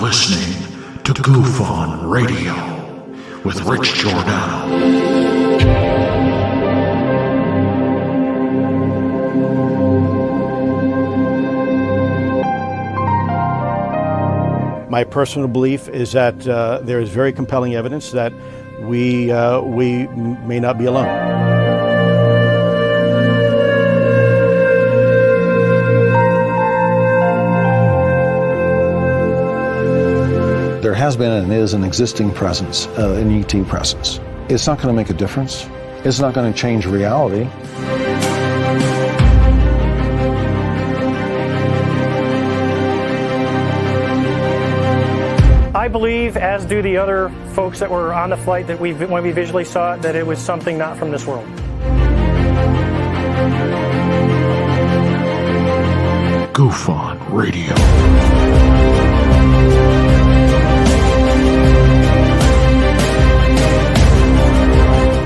listening to Goof On Radio with Rich Giordano. My personal belief is that there is very compelling evidence that we may not be alone. There has been and is an existing presence, an ET presence. It's not going to make a difference. It's not going to change reality. I believe, as do the other folks that were on the flight, that when we visually saw it, that it was something not from this world. Goof On Radio.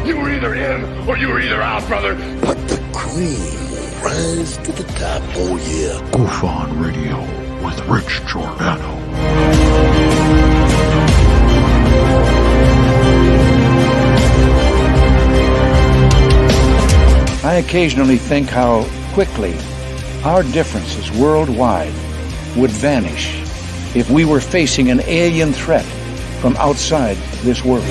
You were either in or you were either out, brother. But the cream will rise to the top, oh yeah. Goof On Radio with Rich Giordano. I occasionally think how quickly our differences worldwide would vanish if we were facing an alien threat from outside this world.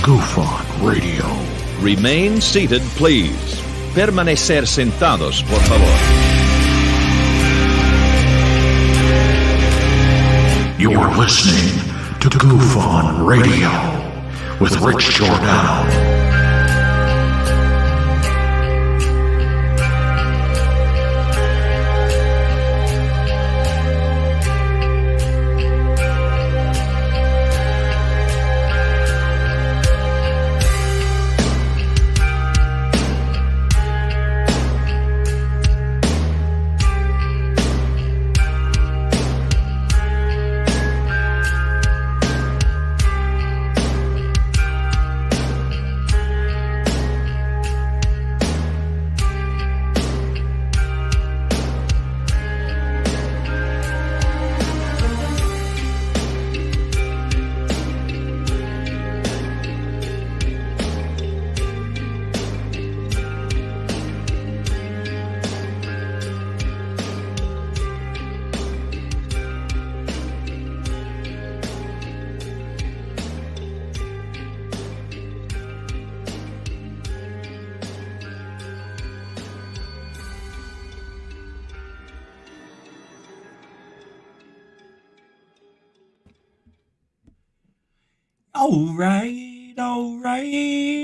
Goof On Radio. Remain seated, please. Permanecer sentados, por favor. You're listening to Goof On Radio with Rich Giordano.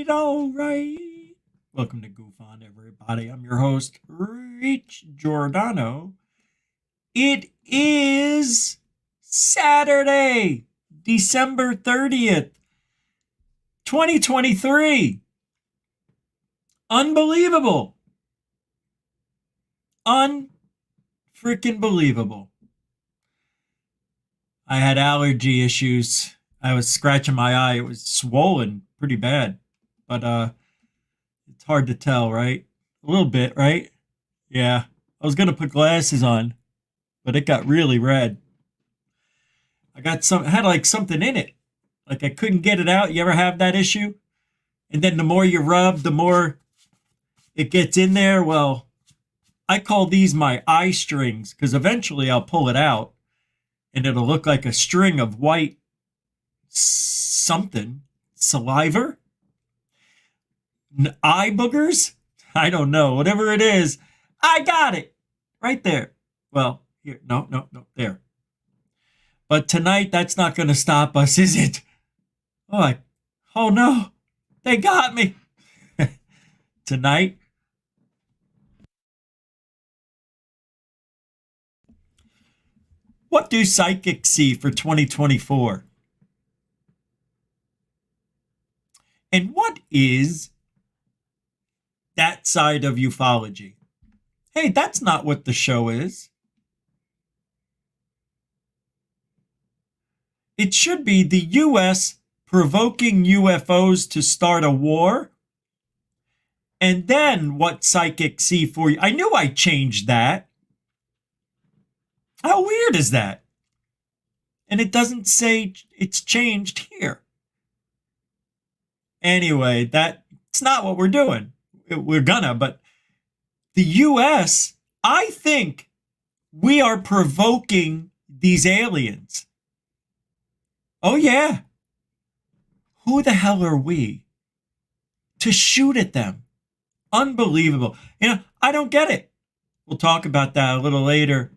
All right. Welcome to Goof On, everybody. I'm your host, Rich Giordano. It is Saturday, December 30th, 2023. Unbelievable. Unfreaking believable. I had allergy issues. I was scratching my eye. It was swollen pretty bad. But it's hard to tell, right? A little bit, right? Yeah. I was going to put glasses on, but it got really red. I had like something in it. Like I couldn't get it out. You ever have that issue? And then the more you rub, the more it gets in there. Well, I call these my eye strings because eventually I'll pull it out and it'll look like a string of white something. Saliva? Eye boogers? I don't know. Whatever it is, I got it right there. Well, here, no, there. But tonight, that's not going to stop us, is it? Oh no, they got me. Tonight, what do psychics see for 2024? And what is that side of ufology? Hey, that's not what the show is. It should be the U.S. provoking UFOs to start a war And then what psychics see for you. I knew I changed that. How weird is that? And it doesn't say it's changed here. Anyway, that's not what we're doing. We're gonna, but the U.S., I think we are provoking these aliens. Oh, yeah. Who the hell are we to shoot at them? Unbelievable. I don't get it. We'll talk about that a little later.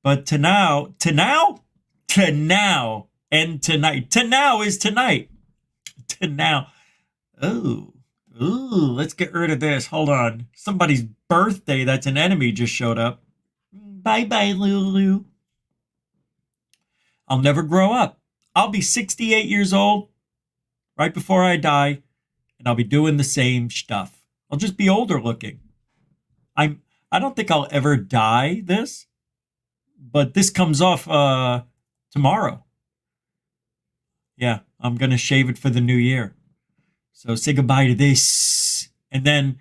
But to now, and tonight. To now is tonight. To now. Ooh, let's get rid of this. Hold on. Somebody's birthday that's an enemy just showed up. Bye-bye, Lulu. I'll never grow up. I'll be 68 years old right before I die, and I'll be doing the same stuff. I'll just be older looking. I don't think I'll ever die this, but this comes off tomorrow. Yeah, I'm going to shave it for the new year. So say goodbye to this, and then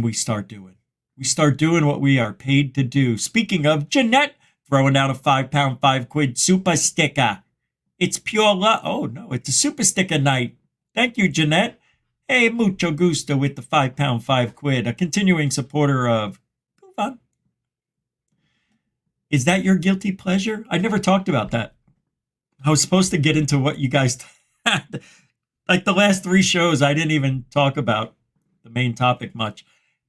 we start doing. We start doing what we are paid to do. Speaking of, Jeanette throwing down a £5, £5 super sticker. It's pure love. Oh, no, it's a super sticker night. Thank you, Jeanette. Hey, mucho gusto with the £5, £5. A continuing supporter of Move On. Is that your guilty pleasure? I never talked about that. I was supposed to get into what you guys had. Like the last 3 shows, I didn't even talk about the main topic much.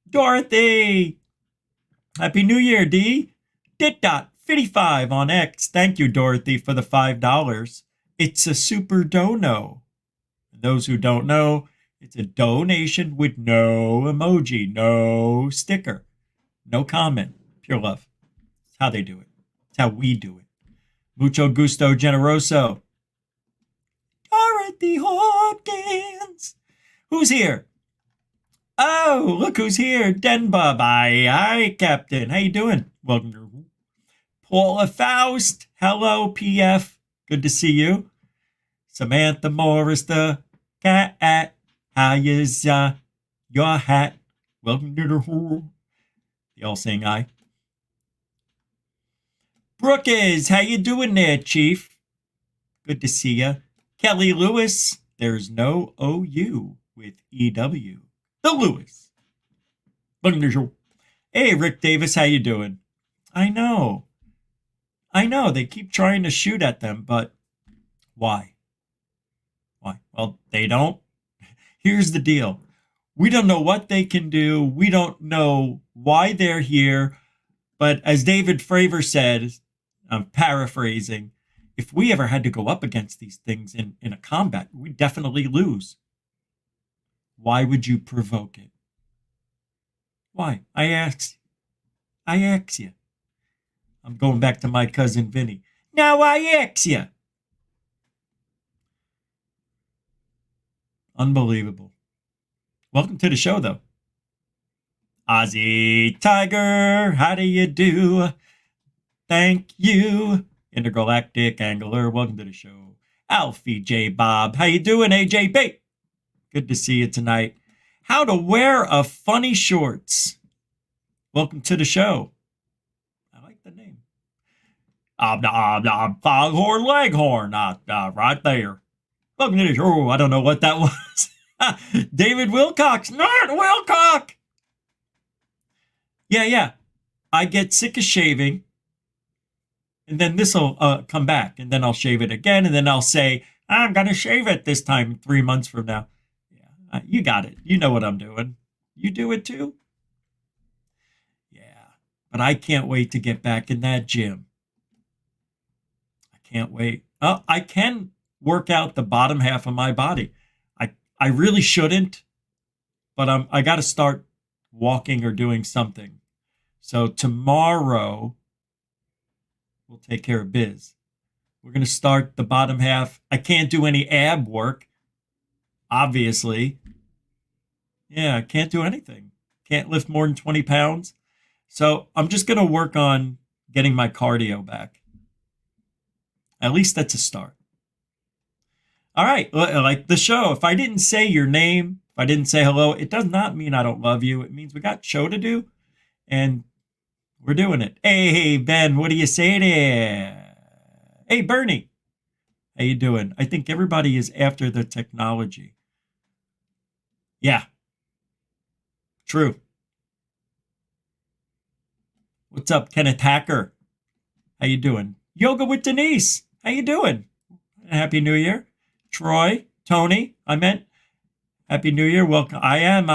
Dorothy! Happy New Year, D. Dit.55 on X. Thank you, Dorothy, for the $5. It's a super dono. Those who don't know, it's a donation with no emoji, no sticker, no comment. Pure love. That's how they do it. That's how we do it. Mucho gusto generoso. Dorothy Hawkins. Who's here? Oh, look who's here. Denbub. Aye, Captain. How you doing? Welcome to Paula Faust. Hello, PF. Good to see you. Samantha Morris, the cat. How is your hat? Welcome to the They all saying aye. Brookes, how you doing there, Chief? Good to see you. Kelly Lewis, there's no OU with EW. The Lewis. Welcome to the show. Hey, Rick Davis, how you doing? I know. They keep trying to shoot at them, but why? Well, they don't. Here's the deal. We don't know what they can do. We don't know why they're here. But as David Fravor said, I'm paraphrasing, if we ever had to go up against these things in a combat, we'd definitely lose. Why would you provoke it? Why? I ask you. I'm going back to my cousin Vinny. Now I ask you. Unbelievable. Welcome to the show, though. Ozzy Tiger, how do you do? Thank you. Intergalactic Angler, welcome to the show. Alfie J. Bob, how you doing, AJB? Good to see you tonight. How to wear a funny shorts. Welcome to the show. I like the name. Foghorn Leghorn, right there. Welcome to the show. I don't know what that was. David Wilcox, not Wilcock. Yeah. I get sick of shaving, and then this will come back, and then I'll shave it again, and then I'll say, I'm going to shave it this time 3 months from now. Yeah, you got it. You know what I'm doing. You do it too? Yeah, but I can't wait to get back in that gym. I can't wait. Oh, I can work out the bottom half of my body. I really shouldn't, but I got to start walking or doing something. So tomorrow, we'll take care of biz. We're going to start the bottom half. I can't do any ab work, obviously. Yeah, I can't do anything. Can't lift more than 20 pounds. So I'm just going to work on getting my cardio back. At least that's a start. All right, like the show. If I didn't say your name, if I didn't say hello, it does not mean I don't love you. It means we got show to do, and we're doing it. Hey, Ben, what do you say there? Hey, Bernie, how you doing? I think everybody is after the technology. Yeah, true. What's up, Kenneth Hacker? How you doing? Yoga with Denise. How you doing? Happy New Year. Troy, Tony, I meant Happy New Year. Welcome. I am.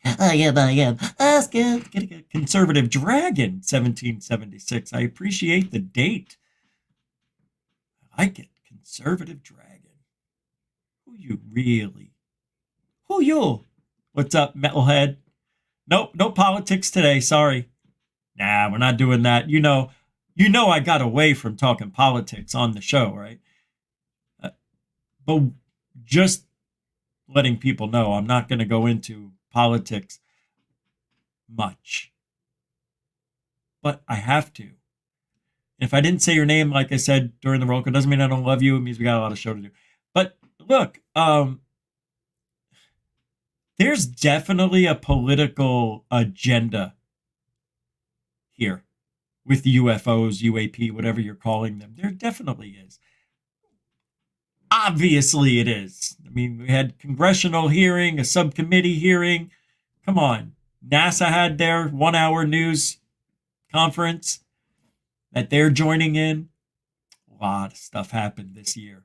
Ask it. Conservative Dragon, 1776. I appreciate the date. I like it. Conservative Dragon. Who you really? Who you? What's up, Metalhead? Nope, no politics today. Sorry. Nah, we're not doing that. You know I got away from talking politics on the show, right? But just letting people know, I'm not going to go into politics much. But I have to. If I didn't say your name, like I said during the roll call, doesn't mean I don't love you. It means we got a lot of show to do. But look, there's definitely a political agenda here with UFOs, UAP, whatever you're calling them. There definitely is. Obviously it is. I mean, we had congressional hearing, a subcommittee hearing. Come on. NASA had their 1-hour news conference that they're joining in. A lot of stuff happened this year.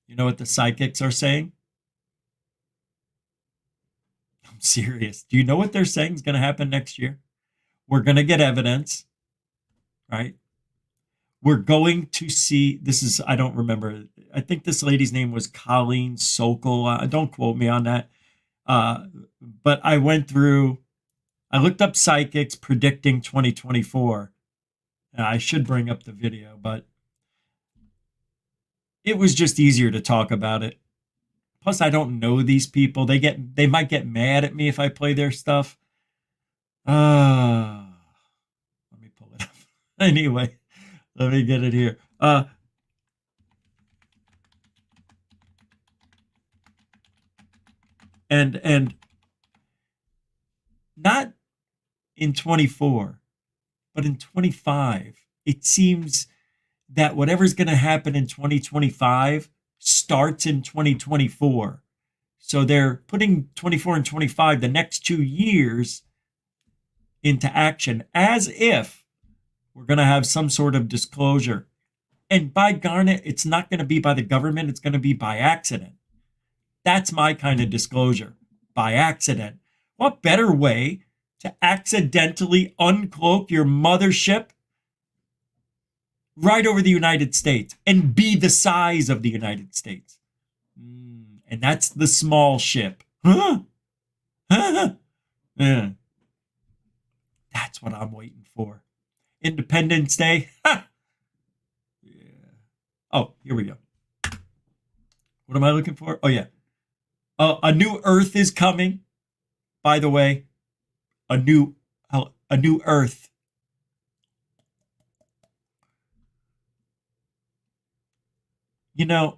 You know what the psychics are saying? I'm serious. Do you know what they're saying is going to happen next year? We're going to get evidence, right? We're going to see, I don't remember. I think this lady's name was Colleen Sokol. Don't quote me on that. But I looked up psychics predicting 2024. I should bring up the video, but it was just easier to talk about it. Plus, I don't know these people. They might get mad at me if I play their stuff. Let me pull it up. Anyway, let me get it here. And not in 24, but in 25, it seems that whatever's going to happen in 2025 starts in 2024. So they're putting 24 and 25, the next 2 years, into action as if we're going to have some sort of disclosure. And by Garnet, it's not going to be by the government. It's going to be by accident. That's my kind of disclosure. By accident. What better way to accidentally uncloak your mothership right over the United States and be the size of the United States? And that's the small ship. Yeah. That's what I'm waiting for. Independence Day. Yeah. Oh, here we go. What am I looking for? Oh, yeah. A new Earth is coming. By the way, a new Earth. You know,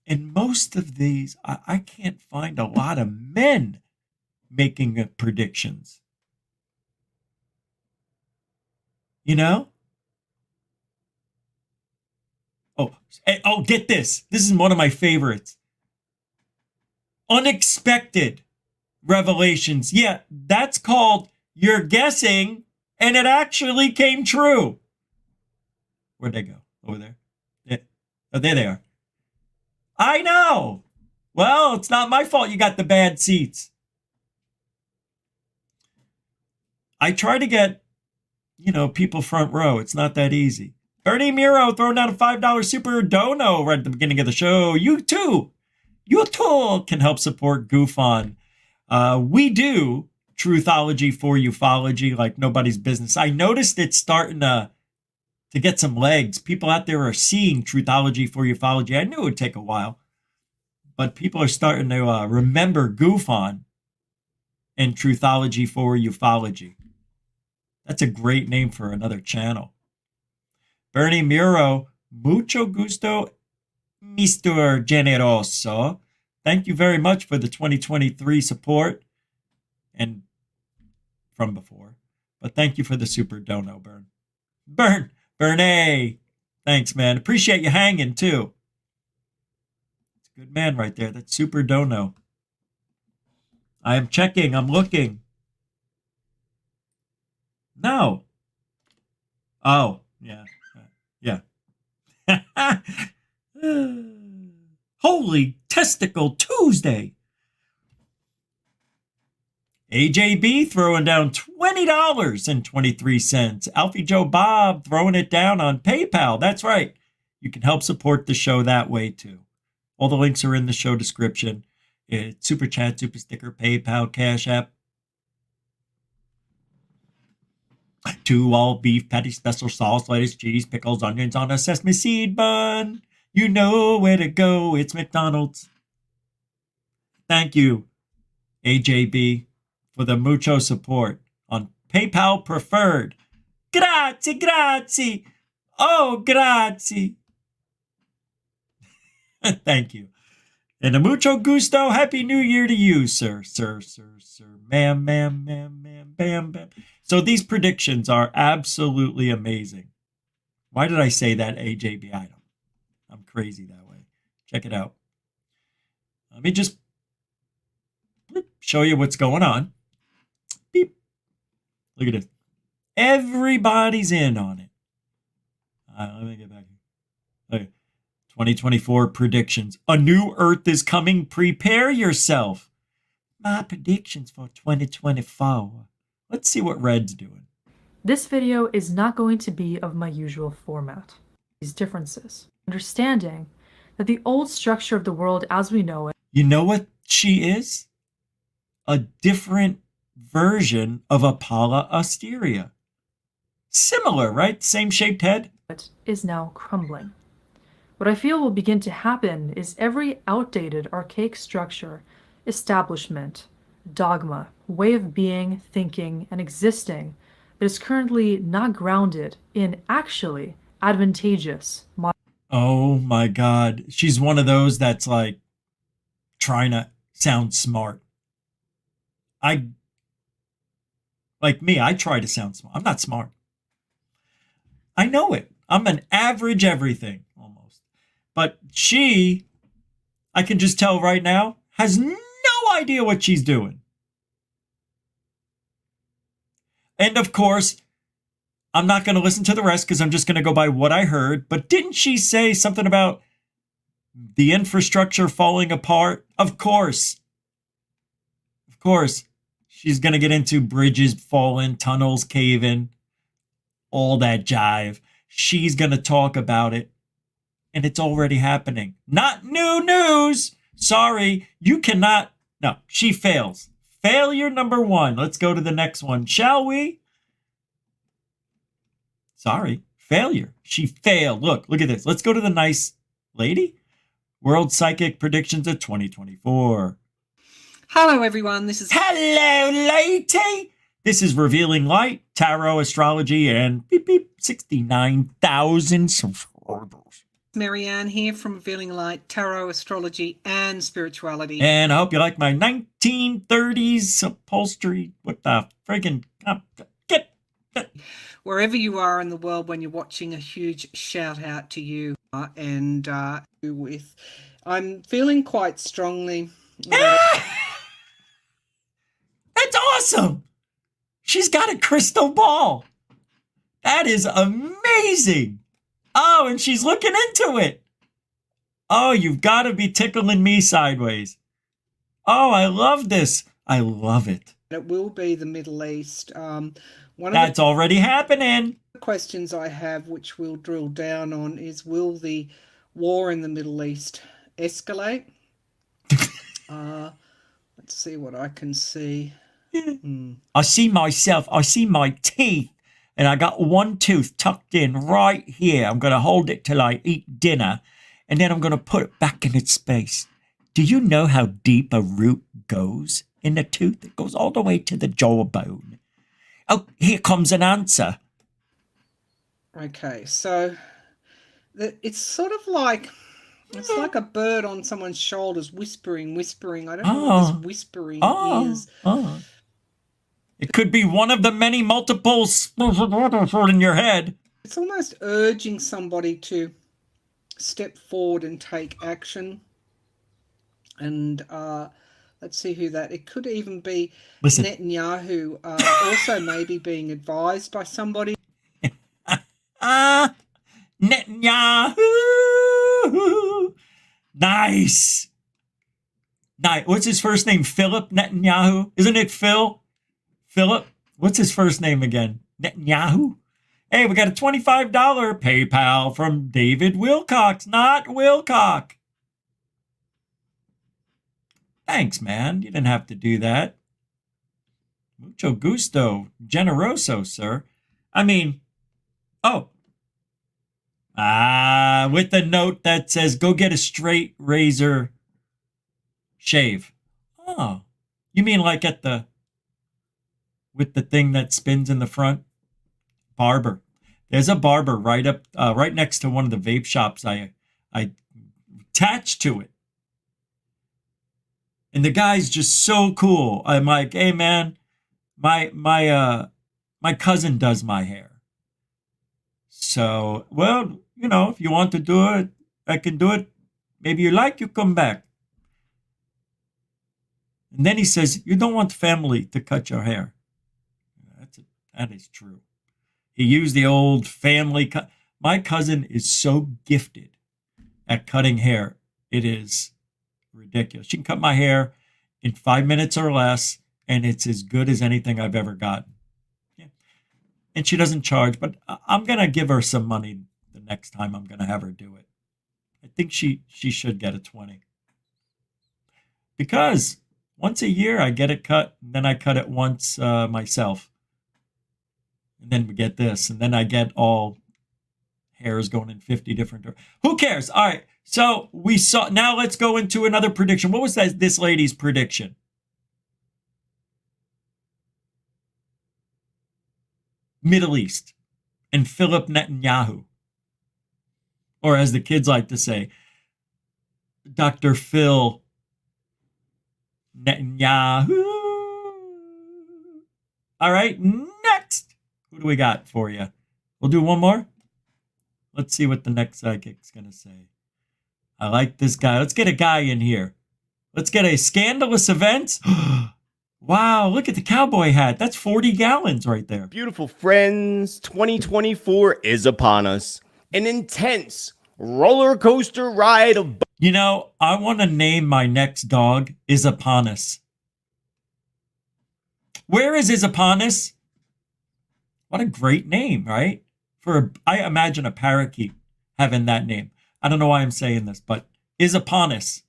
in most of these, I can't find a lot of men making predictions. You know? Oh, get this. This is one of my favorites. Unexpected revelations. Yeah, that's called you're guessing, and it actually came true. Where'd they go? Over there? Yeah. Oh, there they are. I know. Well, it's not my fault you got the bad seats. I try to get, people front row. It's not that easy. Bernie Miro throwing down a $5 super dono right at the beginning of the show. You too can help support Goof On. We do Truthology for Ufology like nobody's business. I noticed it's starting to get some legs. People out there are seeing Truthology for Ufology. I knew it would take a while, but people are starting to remember Goof On and Truthology for Ufology. That's a great name for another channel. Bernie Miro, mucho gusto Mr. Generoso. Thank you very much for the 2023 support and from before. But thank you for the super dono, Bern. Thanks, man. Appreciate you hanging, too. It's a good man right there. That's super dono. I am checking. I'm looking. No. Oh, yeah. Yeah. Holy Testicle Tuesday. AJB throwing down $20.23. Alfie Joe Bob throwing it down on PayPal. That's right. You can help support the show that way too. All the links are in the show description. It's Super Chat, Super Sticker, PayPal, Cash App. 2 all beef patty, special sauce, lettuce, cheese, pickles, onions on a sesame seed bun. You know where to go. It's McDonald's. Thank you, AJB, for the mucho support on PayPal Preferred. Grazie. Oh, grazie. Thank you. And a mucho gusto. Happy New Year to you, sir. Ma'am, bam. So these predictions are absolutely amazing. Why did I say that, AJB? I don't. I'm crazy that way. Check it out. Let me just show you what's going on. Beep. Look at this. Everybody's in on it. Let me get back here. Okay. 2024 predictions. A new Earth is coming. Prepare yourself. My predictions for 2024. Let's see what Red's doing. This video is not going to be of my usual format. These differences. Understanding that the old structure of the world as we know it. You know what she is? A different version of Apollo Asteria. Similar, right? Same shaped head. Is now crumbling. What I feel will begin to happen is every outdated, archaic structure, establishment, dogma, way of being, thinking, and existing that is currently not grounded in actually advantageous. Oh my God. She's one of those that's like trying to sound smart. Like me, I try to sound smart. I'm not smart. I know it. I'm an average everything almost. But she, I can just tell right now, has no idea what she's doing. And of course, I'm not going to listen to the rest because I'm just going to go by what I heard. But didn't she say something about the infrastructure falling apart? Of course. Of course. She's going to get into bridges falling, tunnels caving, all that jive. She's going to talk about it. And it's already happening. Not new news. Sorry, you cannot. No, she fails. Failure number 1. Let's go to the next one, shall we? Sorry, failure. She failed. Look at this. Let's go to the nice lady. World Psychic Predictions of 2024. Hello, everyone. This is... Hello, lady. This is Revealing Light, Tarot, Astrology, and 69,000 subscribers. Marianne here from Revealing Light, Tarot, Astrology, and Spirituality. And I hope you like my 1930s upholstery. What the friggin' get. Wherever you are in the world when you're watching, a huge shout out to you. And I'm feeling quite strongly. That's awesome. She's got a crystal ball. That is amazing. Oh, and she's looking into it. Oh, you've got to be tickling me sideways. Oh, I love this. I love it. It will be the Middle East. That's already happening. The questions I have, which we'll drill down on, is will the war in the Middle East escalate? Let's see what I can see. I see myself. I see my teeth. And I got one tooth tucked in right here. I'm going to hold it till I eat dinner. And then I'm going to put it back in its space. Do you know how deep a root goes in the tooth? It goes all the way to the jawbone. Oh, here comes an answer. Okay, so it's sort of like It's like a bird on someone's shoulders whispering. I don't know what this whispering is. It could be one of the many multiples in your head. It's almost urging somebody to step forward and take action. And let's see who that... It could even be Netanyahu, also maybe being advised by somebody. Netanyahu! Nice! What's his first name? Philip Netanyahu? Isn't it Phil? Philip? What's his first name again? Netanyahu? Hey, we got a $25 PayPal from David Wilcox, not Wilcock. Thanks, man. You didn't have to do that. Mucho gusto. Generoso, sir. I mean, with the note that says, go get a straight razor shave. Oh, you mean like with the thing that spins in the front? Barber. There's a barber right next to one of the vape shops I attached to it. And the guy's just so cool. I'm like, hey man, my cousin does my hair. So, well, you know, if you want to do it, I can do it. Maybe you come back. And then he says, you don't want family to cut your hair. That is true. He used the old family cut. My cousin is so gifted at cutting hair. It is ridiculous. She can cut my hair in 5 minutes or less, and it's as good as anything I've ever gotten. Yeah. And she doesn't charge, but I'm going to give her some money the next time I'm going to have her do it. I think she should get a 20. Because once a year I get it cut, and then I cut it once myself. And then we get this, and then I get all hairs going in 50 different directions. Who cares? All right. So we saw, now let's go into another prediction. What was this lady's prediction? Middle East and Philip Netanyahu. Or as the kids like to say, Dr. Phil Netanyahu. All right, next. Who do we got for you? We'll do one more. Let's see what the next psychic's going to say. I like this guy. Let's get a guy in here. Let's get a scandalous event. Wow, look at the cowboy hat. That's 40 gallons right there. Beautiful friends, 2024 is upon us. An intense roller coaster ride of... You know, I want to name my next dog Is Upon Us. Where is Upon Us? What a great name, right? I imagine a parakeet having that name. I don't know why I'm saying this, but Is Upon Us.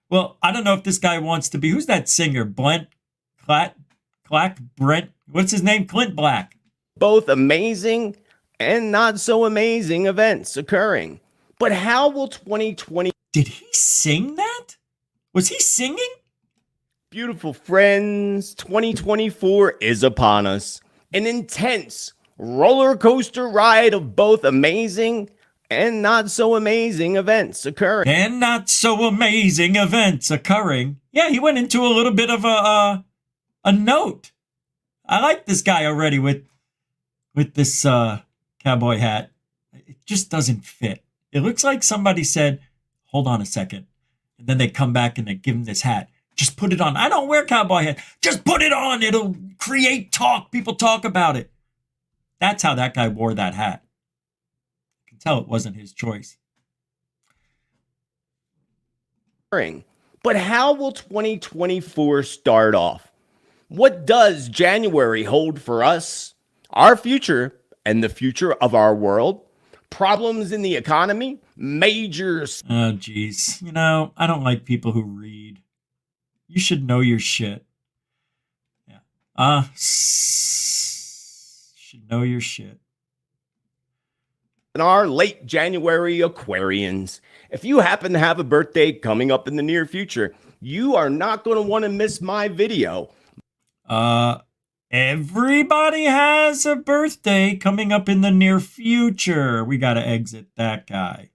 Well, I don't know if this guy wants to be... Who's that singer? Brent? What's his name? Clint Black. Both amazing and not so amazing events occurring. But how will 2020... Did he sing that? Was he singing? Beautiful friends, 2024 is upon us. An intense roller coaster ride of both amazing and not so amazing events occurring. And not so amazing events occurring. Yeah, he went into a little bit of a note. I like this guy already with this cowboy hat. It just doesn't fit. It looks like somebody said, hold on a second. And then they come back and they give him this hat. Just put it on. I don't wear cowboy hat. Just put it on. It'll create talk. People talk about it. That's how that guy wore that hat. You can tell it wasn't his choice. But how will 2024 start off? What does January hold for us? Our future and the future of our world? Problems in the economy? Majors. Oh, geez. You know, I don't like people who read. You should know your shit. Yeah. Should know your shit. And our late January Aquarians. If you happen to have a birthday coming up in the near future, you are not going to want to miss my video. Everybody has a birthday coming up in the near future. We got to exit that guy.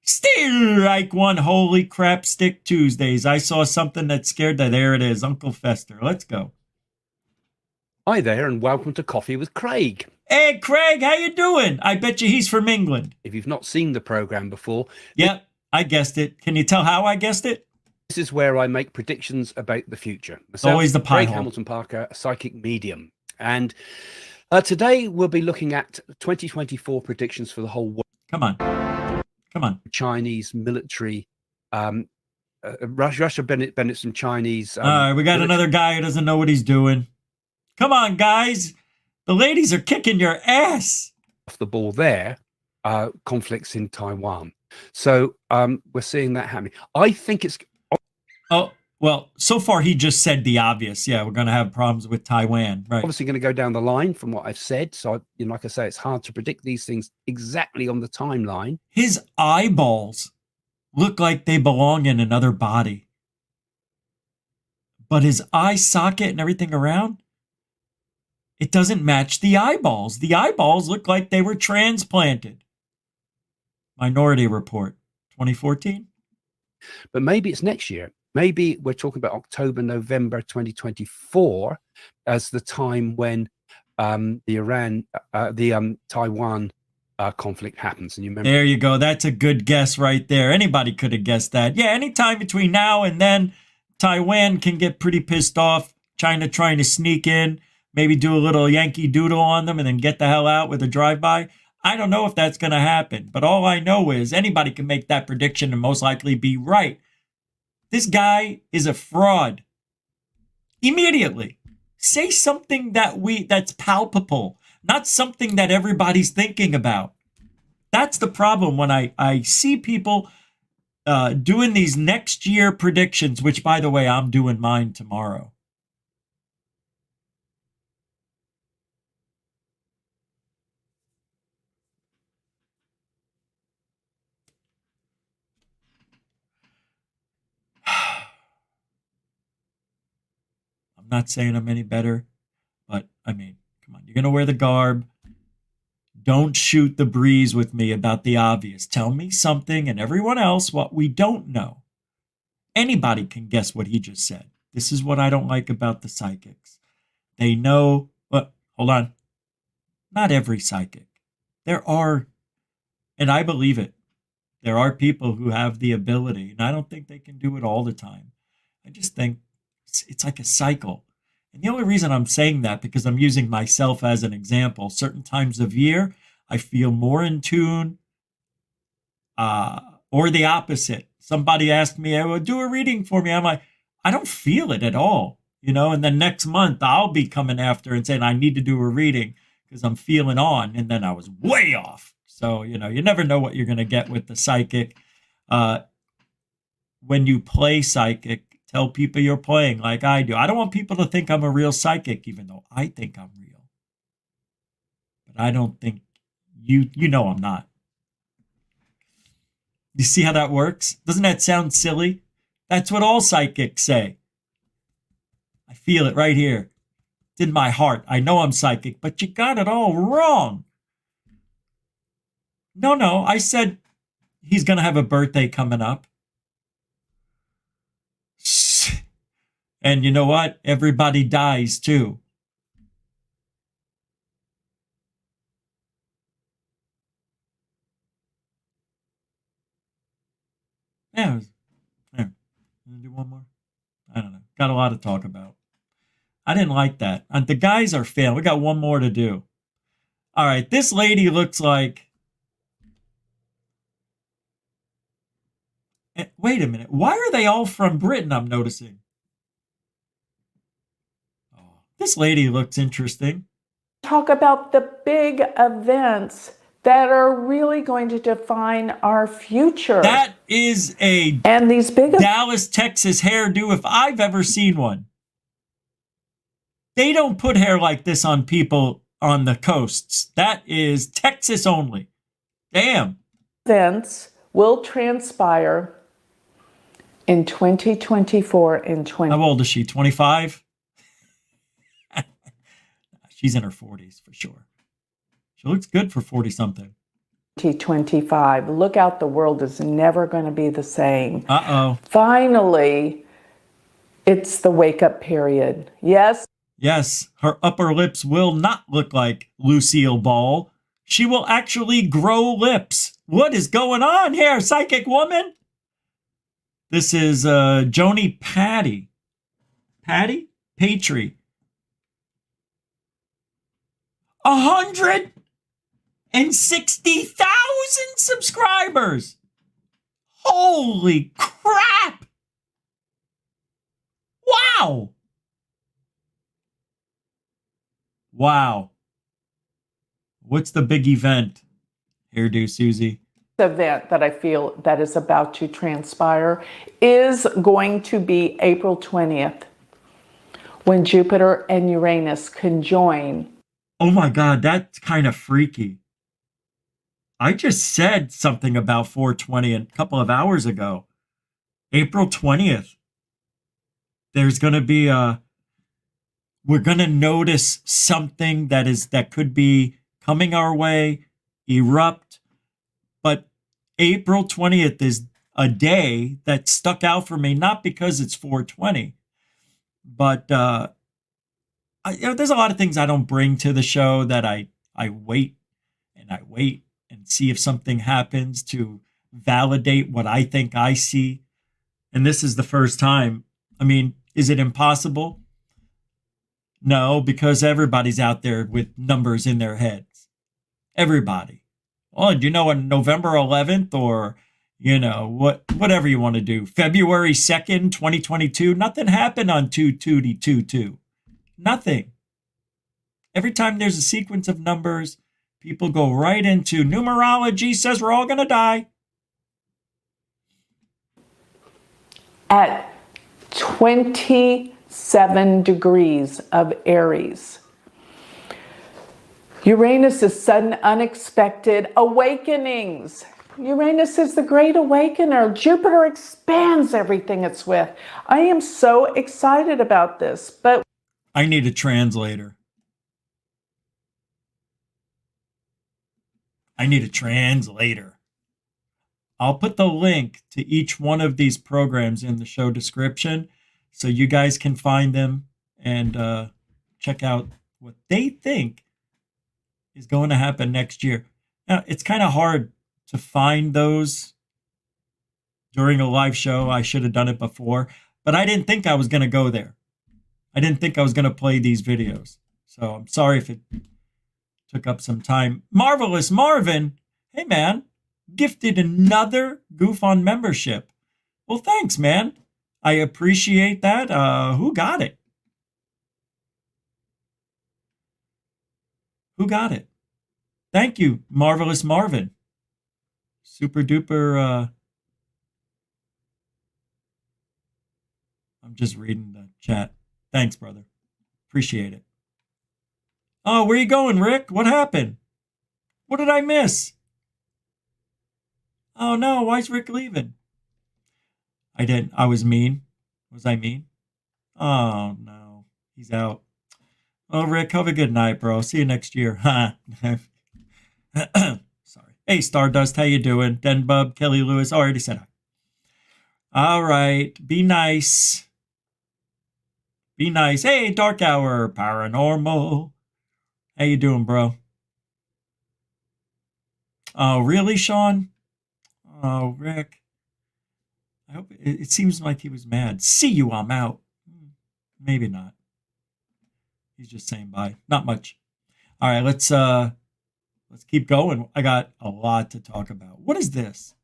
Still like one. Holy crap, Stick Tuesdays. I saw something that scared that. There it is, Uncle Fester. Let's go. Hi there, and welcome to Coffee with Craig. Hey, Craig, how you doing? I bet you he's from England. If you've not seen the program before... Yep, I guessed it. Can you tell how I guessed it? This is where I make predictions about the future. Myself, always the pie Craig hole. Hamilton Parker, a psychic medium. And today we'll be looking at 2024 predictions for the whole world. Come on. Come on. Chinese military... Russia benefits from Chinese... All right, we got another guy who doesn't know what he's doing. Come on, guys. The ladies are kicking your ass. Off the ball there, conflicts in Taiwan. So we're seeing that happening. I think it's... Oh, well, so far he just said the obvious. Yeah, we're going to have problems with Taiwan. Right. Obviously going to go down the line from what I've said. So, like I say, it's hard to predict these things exactly on the timeline. His eyeballs look like they belong in another body. But his eye socket and everything around, it doesn't match the eyeballs. The eyeballs look like they were transplanted. Minority Report, 2014. But maybe it's next year. Maybe we're talking about October, November 2024 as the time when the Taiwan conflict happens. And you remember? There you go. That's a good guess right there. Anybody could have guessed that. Yeah, anytime between now and then, Taiwan can get pretty pissed off. China trying to sneak in, maybe do a little Yankee Doodle on them and then get the hell out with a drive-by. I don't know if that's going to happen, but all I know is anybody can make that prediction and most likely be right. This guy is a fraud. Immediately, say something that's palpable, not something that everybody's thinking about. That's the problem when I see people doing these next year predictions, which, by the way, I'm doing mine tomorrow. Not saying I'm any better, but I mean, come on, you're going to wear the garb. Don't shoot the breeze with me about the obvious. Tell me something and everyone else what we don't know. Anybody can guess what he just said. This is what I don't like about the psychics. They know, but hold on. Not every psychic. There are, and I believe it, there are people who have the ability, and I don't think they can do it all the time. I just think it's like a cycle. And the only reason I'm saying that, because I'm using myself as an example, certain times of year, I feel more in tune, or the opposite. Somebody asked me, "Oh, do a reading for me." I'm like, I don't feel it at all, and then next month I'll be coming after and saying I need to do a reading because I'm feeling on. And then I was way off. So, you never know what you're going to get with the psychic. When you play psychic, tell people you're playing like I do. I don't want people to think I'm a real psychic, even though I think I'm real. But I don't think I'm not. You see how that works? Doesn't that sound silly? That's what all psychics say. I feel it right here. It's in my heart. I know I'm psychic, but you got it all wrong. No, I said he's going to have a birthday coming up. And you know what? Everybody dies too. Yeah. Do one more? I don't know. Got a lot to talk about. I didn't like that. The guys are failing. We got one more to do. All right. This lady looks like... Wait a minute. Why are they all from Britain, I'm noticing? This lady looks interesting. Talk about the big events that are really going to define our future. That is a Dallas, Texas hairdo if I've ever seen one. They don't put hair like this on people on the coasts. That is Texas only. Damn. Events will transpire in 2024 and 20. How old is she? 25? She's in her 40s for sure. She looks good for 40-something. 2025. Look out, the world is never going to be the same. Uh-oh. Finally, it's the wake-up period. Yes? Yes, her upper lips will not look like Lucille Ball. She will actually grow lips. What is going on here, psychic woman? This is Joni Patry. Patry. 160,000 subscribers. Holy crap. Wow. Wow. What's the big event? Hairdo Susie. The event that I feel that is about to transpire is going to be April 20th, when Jupiter and Uranus conjoin. Oh my God, that's kind of freaky. I just said something about 420 a couple of hours ago. April 20th. There's going to be we're going to notice something that could be coming our way, erupt. But April 20th is a day that stuck out for me, not because it's 420, but there's a lot of things I don't bring to the show that I wait and see if something happens to validate what I think I see. And this is the first time. I mean, is it impossible? No, because everybody's out there with numbers in their heads. Everybody. Oh, do you know on November 11th or, whatever you want to do, February 2nd, 2022, nothing happened on 2/2/22. Nothing. Every time there's a sequence of numbers, people go right into numerology says we're all going to die. At 27 degrees of Aries. Uranus is sudden, unexpected awakenings. Uranus is the great awakener. Jupiter expands everything it's with. I am so excited about this, but I need a translator. I'll put the link to each one of these programs in the show description so you guys can find them and check out what they think is going to happen next year. Now, it's kind of hard to find those during a live show. I should have done it before, but I didn't think I was going to go there. I didn't think I was going to play these videos. So I'm sorry if it took up some time. Marvelous Marvin, hey man, gifted another Goof on membership. Well, thanks, man. I appreciate that. Who got it? Who got it? Thank you, Marvelous Marvin. Super duper. I'm just reading the chat. Thanks, brother. Appreciate it. Oh, where you going, Rick? What happened? What did I miss? Oh, no. Why is Rick leaving? I didn't. I was mean. Was I mean? Oh, no. He's out. Oh, Rick, have a good night, bro. See you next year. Sorry. Hey, Stardust, how you doing? Denbub, Kelly Lewis. Already said hi. All right. Be nice. Be nice. Hey, Dark Hour, Paranormal. How you doing, bro? Oh, really, Sean? Oh, Rick. I hope it seems like he was mad. See you, I'm out. Maybe not. He's just saying bye. Not much. All right, let's keep going. I got a lot to talk about. What is this?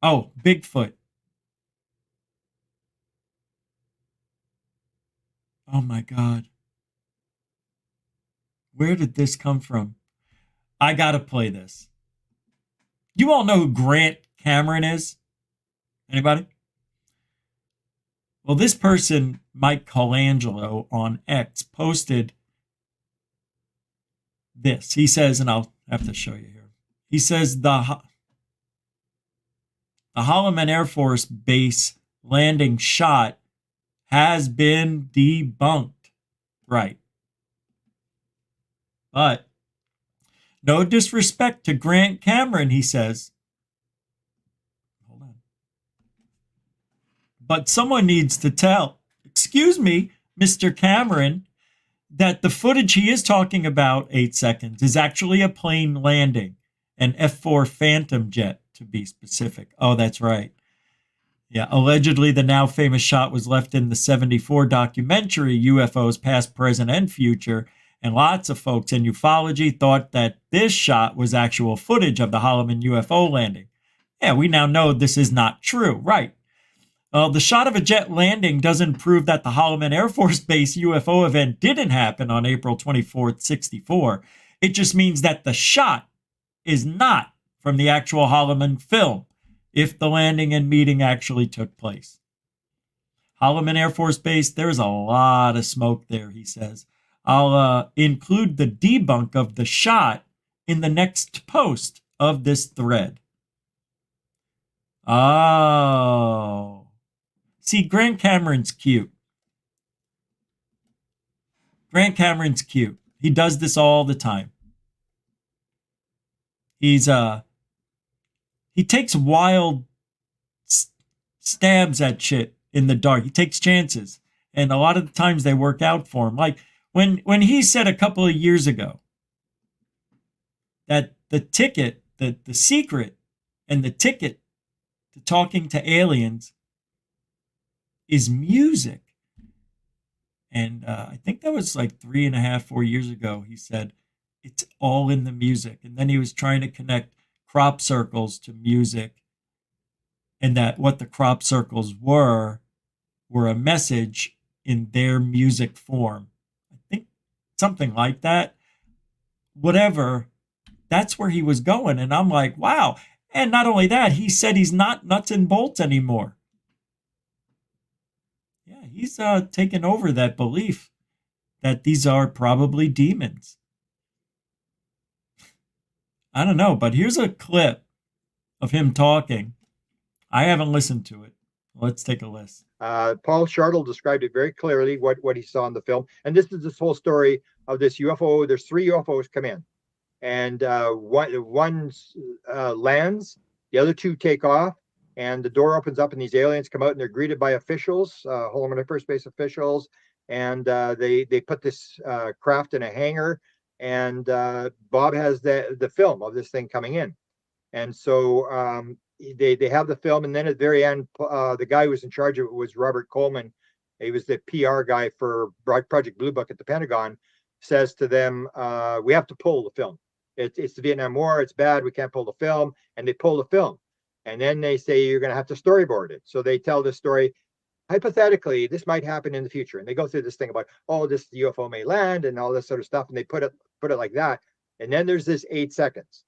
Oh, Bigfoot. Oh my God. Where did this come from? I gotta play this. You all know who Grant Cameron is? Anybody? Well, this person, Mike Colangelo on X, posted this. He says, and I'll have to show you here. He says the Hollman Air Force Base landing shot has been debunked. Right. But no disrespect to Grant Cameron, he says. Hold on. But someone needs to tell, excuse me, Mr. Cameron, that the footage he is talking about, 8 seconds, is actually a plane landing, an F-4 Phantom jet, to be specific. Oh, that's right. Yeah, allegedly the now famous shot was left in the 74 documentary UFOs Past, Present, and Future, and lots of folks in ufology thought that this shot was actual footage of the Hollman UFO landing. Yeah, we now know this is not true, right? The shot of a jet landing doesn't prove that the Hollman Air Force Base UFO event didn't happen on April 24th, 64. It just means that the shot is not from the actual Hollman film, if the landing and meeting actually took place. Hollman Air Force Base, there's a lot of smoke there, he says. I'll include the debunk of the shot in the next post of this thread. Oh. See, Grant Cameron's cute. Grant Cameron's cute. He does this all the time. He takes wild stabs at shit in the dark. He takes chances. And a lot of the times they work out for him. Like when he said a couple of years ago that the ticket, the secret and the ticket to talking to aliens is music. And I think that was like 3.5, 4 years ago. He said, it's all in the music. And then he was trying to connect crop circles to music, and that what the crop circles were a message in their music form. I think something like that. Whatever, that's where he was going. And I'm like, wow. And not only that, he said he's not nuts and bolts anymore. Yeah, he's taken over that belief that these are probably demons. I don't know, but here's a clip of him talking. I haven't listened to it. Let's take a listen. Paul Shartle described it very clearly, what he saw in the film. And this is this whole story of this UFO. There's 3 UFOs come in. And one lands, the other 2 take off, and the door opens up and these aliens come out and they're greeted by officials, Hollman Air Force Base officials. And they put this craft in a hangar. And Bob has the film of this thing coming in. And so they have the film. And then at the very end, the guy who was in charge of it was Robert Coleman. He was the PR guy for Project Blue Book at the Pentagon, says to them, we have to pull the film. It's the Vietnam War. It's bad. We can't pull the film. And they pull the film. And then they say, you're going to have to storyboard it. So they tell this story. Hypothetically, this might happen in the future. And they go through this thing about, oh, this UFO may land and all this sort of stuff. And they put it like that. And then there's this 8 seconds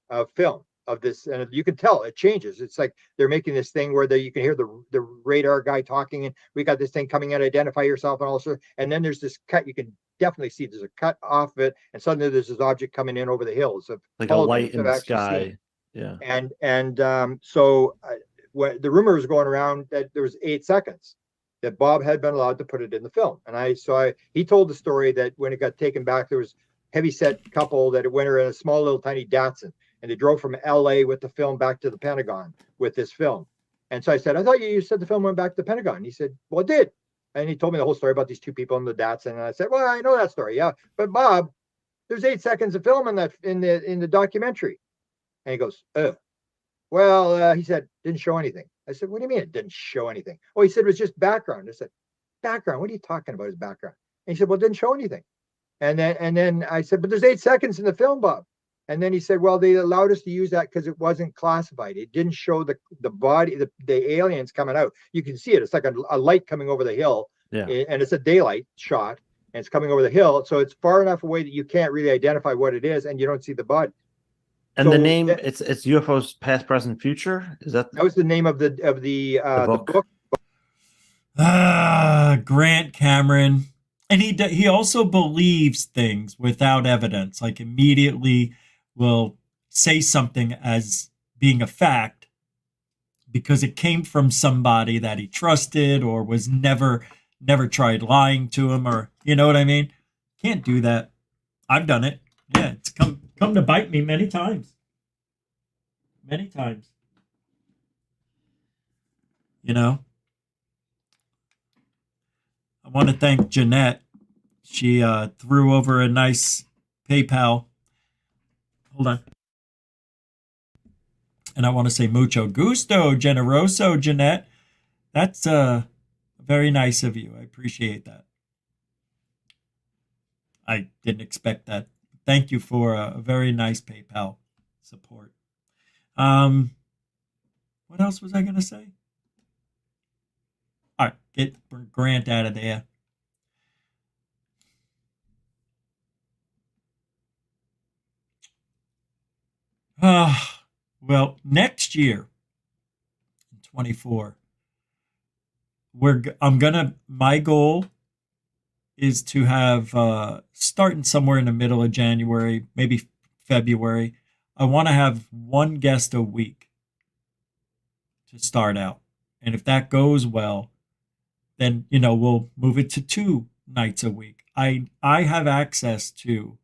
of film of this. And you can tell it changes. It's like they're making this thing where you can hear the radar guy talking. And we got this thing coming in, identify yourself and all this. And then there's this cut. You can definitely see there's a cut off of it. And suddenly there's this object coming in over the hills. Of like a light in the sky. Seen. Yeah. So what the rumor was going around that there was 8 seconds that Bob had been allowed to put it in the film. And he told the story that when it got taken back, there was heavy set couple that went in a small little tiny Datsun, and they drove from LA with the film back to the Pentagon with this film. And so I said, I thought you said the film went back to the Pentagon. He said, well, it did. And he told me the whole story about these 2 people in the Datsun. And I said, well, I know that story. Yeah. But Bob, there's 8 seconds of film in the documentary. And he goes, well, he said, didn't show anything. I said, what do you mean it didn't show anything? Oh, he said, it was just background. I said, background? What are you talking about as background? And he said, well, it didn't show anything. And then I said, but there's 8 seconds in the film, Bob. And then he said, well, they allowed us to use that because it wasn't classified. It didn't show the body, the aliens coming out. You can see it. It's like a light coming over the hill. Yeah. And it's a daylight shot. And it's coming over the hill. So it's far enough away that you can't really identify what it is. And you don't see the body. And so the name, it's UFOs Past, Present, Future. Is that was the name of the book? Grant Cameron, and he also believes things without evidence. Like immediately will say something as being a fact because it came from somebody that he trusted or was never tried lying to him, or you know what I mean. Can't do that. I've done it. Yeah, it's come to bite me many times. Many times. You know, I want to thank Jeanette. She threw over a nice PayPal. Hold on. And I want to say mucho gusto, generoso, Jeanette. That's very nice of you. I appreciate that. I didn't expect that. Thank you for a very nice PayPal support. What else was I going to say? All right, get Grant out of there. Well, next year, 24, my goal is to have, starting somewhere in the middle of January, maybe February, I want to have one guest a week to start out. And if that goes well, then, we'll move it to 2 nights a week. I have access to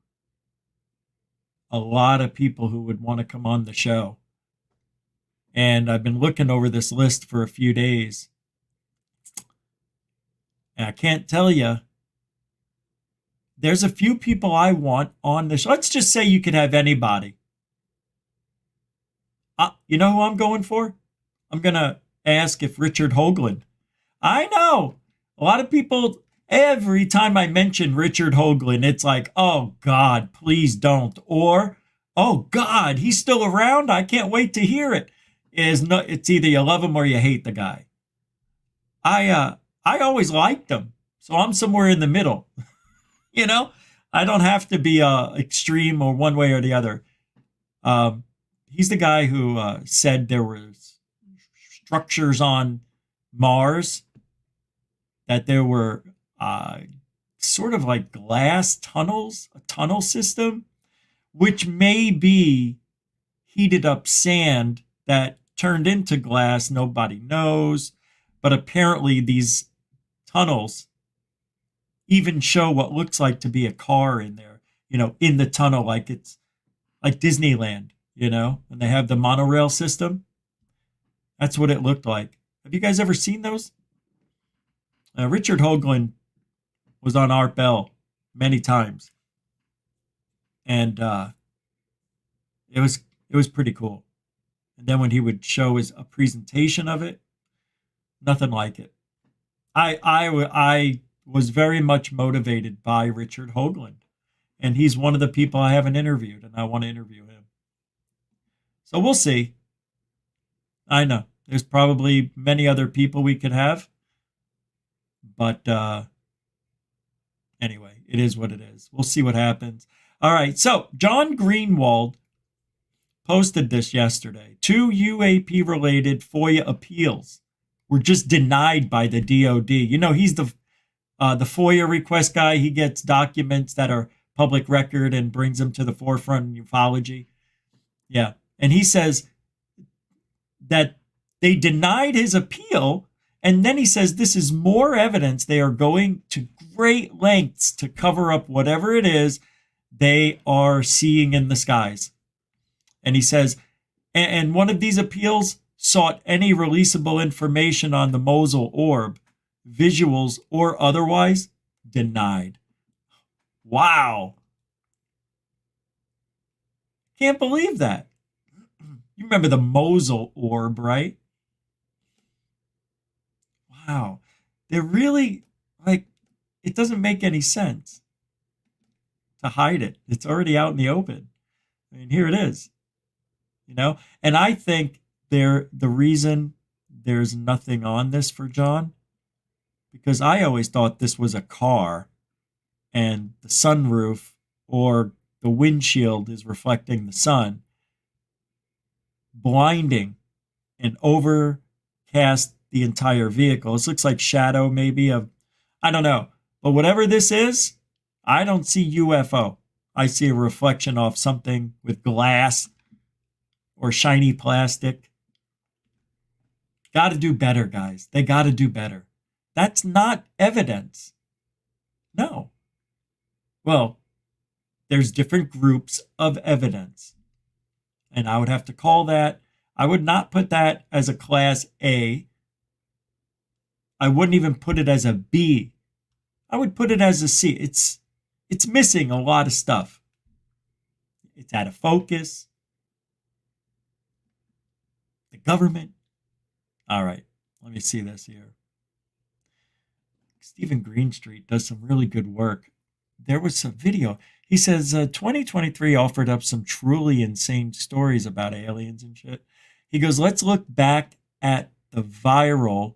a lot of people who would want to come on the show. And I've been looking over this list for a few days. And I can't tell you, there's a few people I want on the show. Let's just say you could have anybody. You know who I'm going for? I'm going to ask if Richard Hoagland. I know. A lot of people, every time I mention Richard Hoagland, it's like, oh, God, please don't. Or, oh, God, he's still around? I can't wait to hear it. It's either you love him or you hate the guy. I always liked him, so I'm somewhere in the middle. I don't have to be extreme or one way or the other. He's the guy who said there were structures on Mars, that there were sort of like glass tunnels, a tunnel system, which may be heated up sand that turned into glass. Nobody knows. But apparently these tunnels even show what looks like to be a car in there, in the tunnel, like it's like Disneyland, and they have the monorail system. That's what it looked like. Have you guys ever seen those? Richard Hoagland was on Art Bell many times. And it was pretty cool. And then when he would show a presentation of it, nothing like it. I was very much motivated by Richard Hoagland, and he's one of the people I haven't interviewed, and I want to interview him. So we'll see. I know there's probably many other people we could have, but anyway, it is what it is. We'll see what happens. All right, so John Greenwald posted this yesterday. 2 UAP-related FOIA appeals were just denied by the DOD. He's the FOIA request guy. He gets documents that are public record and brings them to the forefront in ufology. Yeah, and he says that they denied his appeal, and then he says this is more evidence they are going to great lengths to cover up whatever it is they are seeing in the skies. And he says, and one of these appeals sought any releasable information on the Mosul orb, visuals or otherwise, denied. Wow. Can't believe that. You remember the Mosul orb, right? Wow. They're really, it doesn't make any sense to hide it. It's already out in the open. I mean, here it is. And I think the reason there's nothing on this for John, because I always thought this was a car and the sunroof or the windshield is reflecting the sun, blinding and overcast the entire vehicle. This looks like shadow maybe of, I don't know. But whatever this is, I don't see UFO. I see a reflection off something with glass or shiny plastic. Got to do better, guys. They got to do better. That's not evidence. No. Well, There's different groups of evidence. And I would have to call that, I would not put that as a class A. I wouldn't even put it as a B. I would put it as a C. It's missing a lot of stuff. It's out of focus. The government. All right, let me see this here. Stephen Greenstreet does some really good work. There was some video. He says 2023 offered up some truly insane stories about aliens and shit. He goes, let's look back at the viral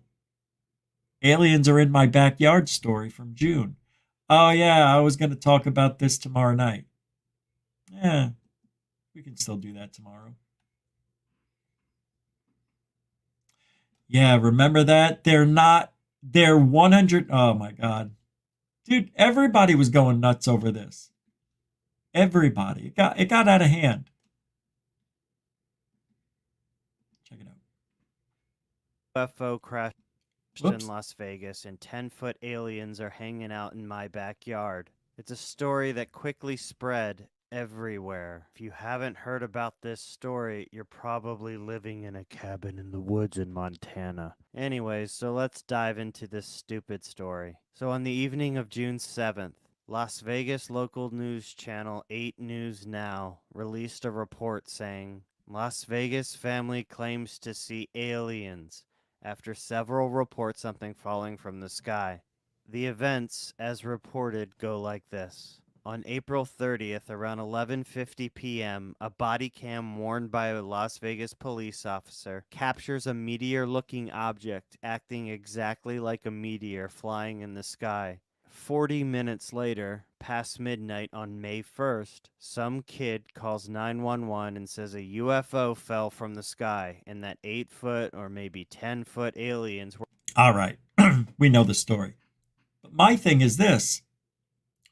aliens are in my backyard story from June. Oh, yeah, I was going to talk about this tomorrow night. Yeah, we can still do that tomorrow. Yeah, remember that? They're 100. Oh, my God. Dude, everybody was going nuts over this. Everybody. It got out of hand. Check it out. UFO crash in Las Vegas and 10-foot aliens are hanging out in my backyard. It's a story that quickly spread everywhere. If you haven't heard about this story, you're probably living in a cabin in the woods in Montana. Anyways, so let's dive into this stupid story. So on the evening of June 7th, Las Vegas local news channel 8 News Now released a report saying, Las Vegas family claims to see aliens after several report something falling from the sky. The events, as reported, go like this. On April 30th, around 11:50 p.m., a body cam worn by a Las Vegas police officer captures a meteor-looking object acting exactly like a meteor flying in the sky. 40 minutes later, past midnight on May 1st, some kid calls 911 and says a UFO fell from the sky and that 8-foot or maybe 10-foot aliens were... All right, we know the story. But my thing is this.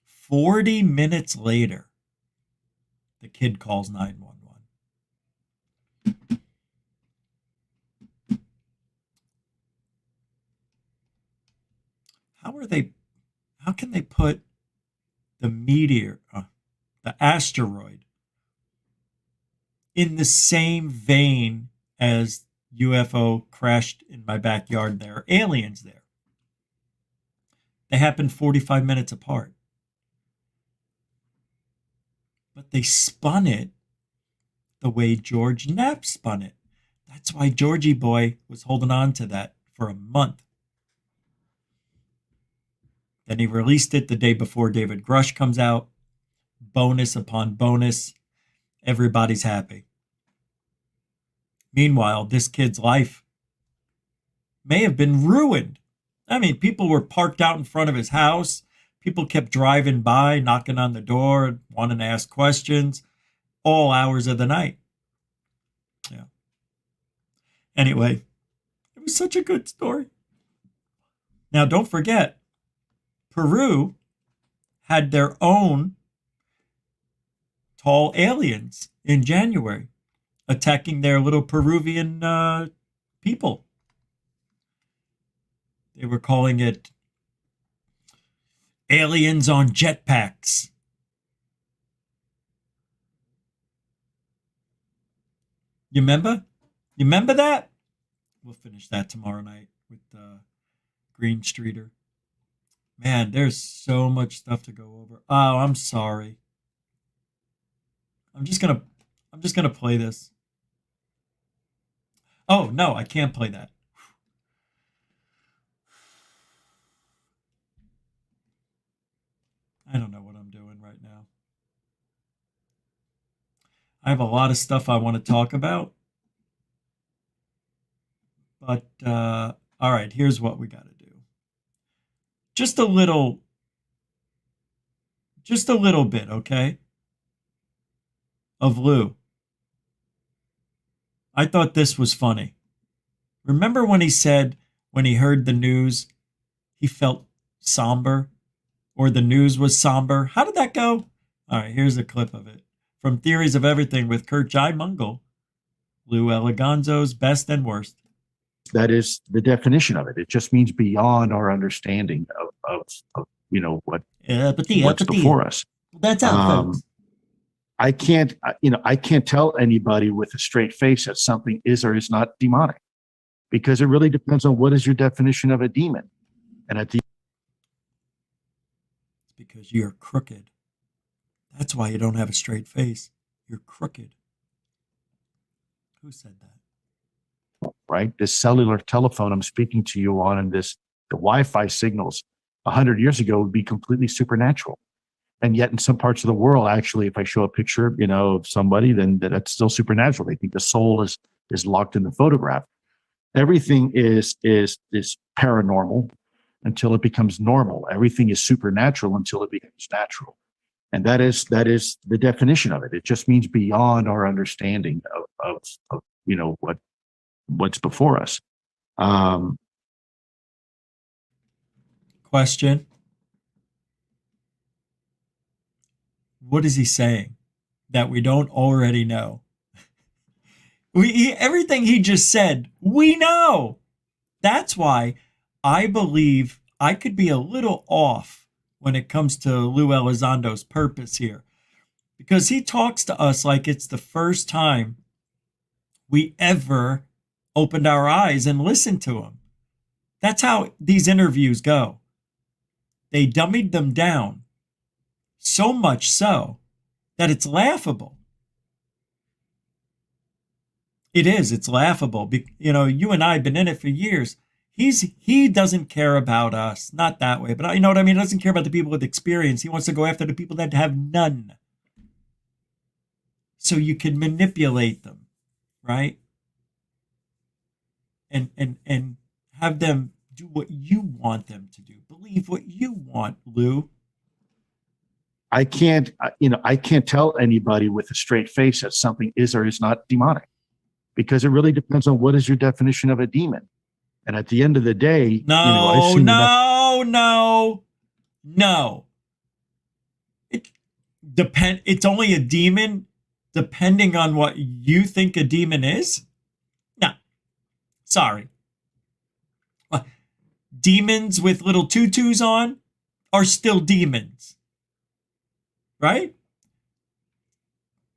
40 minutes later, the kid calls 911. How can they put the meteor, the asteroid, in the same vein as UFO crashed in my backyard? There are aliens there. They happened 45 minutes apart. But they spun it the way George Knapp spun it. That's why Georgie Boy was holding on to that for a month. Then he released it the day before David Grush comes out. Bonus upon bonus. Everybody's happy. Meanwhile, this kid's life may have been ruined. I mean, people were parked out in front of his house. People kept driving by, knocking on the door, wanting to ask questions, all hours of the night. Yeah. Anyway, it was such a good story. Now, don't forget, Peru had their own tall aliens in January attacking their little Peruvian people. They were calling it aliens on jetpacks. You remember? You remember that? We'll finish that tomorrow night with Green Streeter. Man, there's so much stuff to go over. Oh, I'm sorry. I'm just gonna play this. Oh no, I can't play that. I don't know what I'm doing right now. I have a lot of stuff I want to talk about. But, all right, here's what we got to do. Just a little bit, okay? Of Lou. I thought this was funny. Remember when he said, when he heard the news, he felt somber? Or the news was somber. How did that go? All right, here's a clip of it. From Theories of Everything with Kurt J. Mungle, Lou Eliganzo's Best and Worst. That is the definition of it. It just means beyond our understanding of what's before us. That's how, folks. I can't tell anybody with a straight face that something is or is not demonic, because it really depends on what is your definition of a demon. And at the It's because you're crooked. That's why you don't have a straight face. You're crooked. Who said that? right, this cellular telephone I'm speaking to you on, and the Wi-Fi signals 100 years ago would be completely supernatural. And yet in some parts of the world, actually, if I show a picture, of somebody, then that's still supernatural. They think the soul is locked in the photograph. Everything is paranormal until it becomes normal. Everything is supernatural until it becomes natural. And that is the definition of it. It just means beyond our understanding of what's before us. Question. What is he saying that we don't already know? Everything he just said, we know. That's why I believe I could be a little off when it comes to Lou Elizondo's purpose here, because he talks to us like it's the first time we ever opened our eyes and listened to him. That's how these interviews go. They dummied them down, so much so that it's laughable. It is. It's laughable. You and I have been in it for years. He doesn't care about us, not that way, but you know what I mean? He doesn't care about the people with experience. He wants to go after the people that have none. So you can manipulate them, right? And have them do what you want them to do. Believe what you want, Lou. I can't tell anybody with a straight face that something is or is not demonic, because it really depends on what is your definition of a demon. And at the end of the day, no. It's only a demon depending on what you think a demon is. No, sorry. Demons with little tutus on are still demons, right?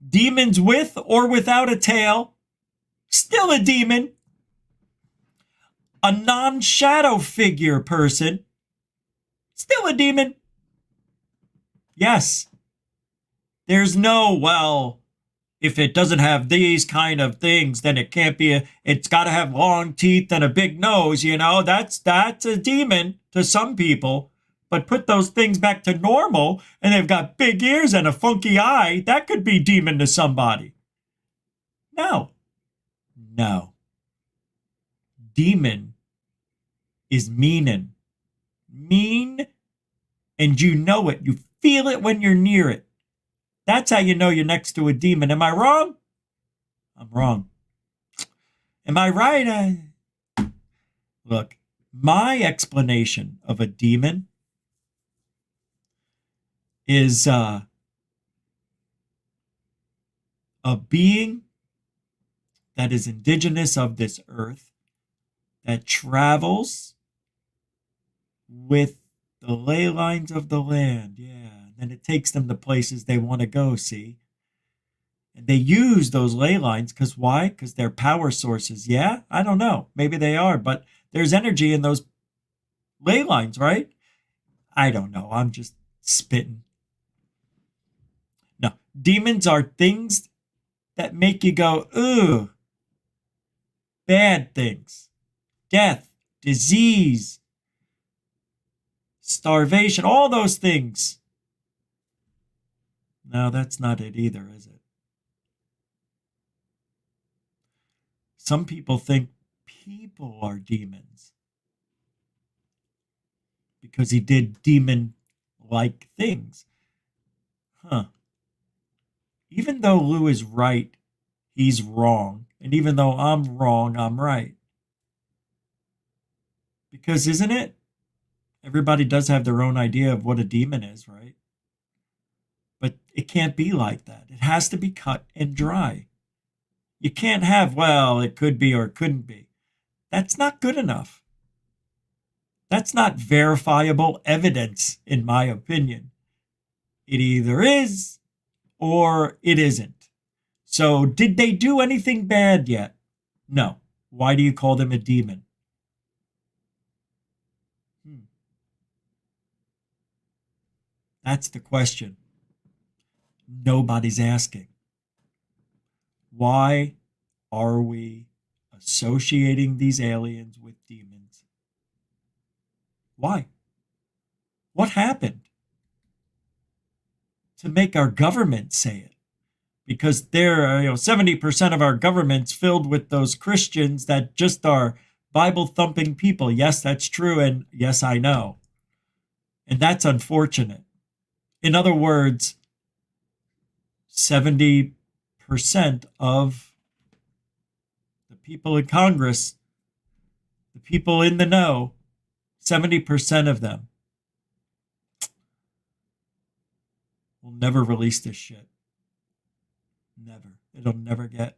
Demons with or without a tail, still a demon. A non-shadow figure person, still a demon. Yes. There's no, well, if it doesn't have these kind of things, then it can't be it's got to have long teeth and a big nose, that's a demon to some people. But put those things back to normal and they've got big ears and a funky eye, that could be demon to somebody. No. Demon is mean, and you know it. You feel it when you're near it. That's how you know you're next to a demon. Am I wrong? I'm wrong. Am I right? Look, my explanation of a demon is a being that is indigenous of this earth, that travels with the ley lines of the land. Yeah. And then it takes them to places they want to go, see? And they use those ley lines because why? Because they're power sources. Yeah? I don't know. Maybe they are, but there's energy in those ley lines, right? I don't know. I'm just spitting. No. Demons are things that make you go, ooh. Bad things. Death, disease, starvation, all those things. No, that's not it either, is it? Some people think people are demons because he did demon-like things. Even though Lou is right, he's wrong. And even though I'm wrong, I'm right. Because isn't it? Everybody does have their own idea of what a demon is, right? But it can't be like that. It has to be cut and dry. You can't have, well, it could be or it couldn't be. That's not good enough. That's not verifiable evidence, in my opinion. It either is or it isn't. So did they do anything bad yet? No. Why do you call them a demon? That's the question nobody's asking. Why are we associating these aliens with demons? Why? What happened to make our government say it? Because there are 70% of our government's filled with those Christians that just are Bible thumping people. Yes, that's true, and yes, I know. And that's unfortunate. In other words, 70% of the people in Congress, the people in the know, 70% of them will never release this shit. Never. It'll never get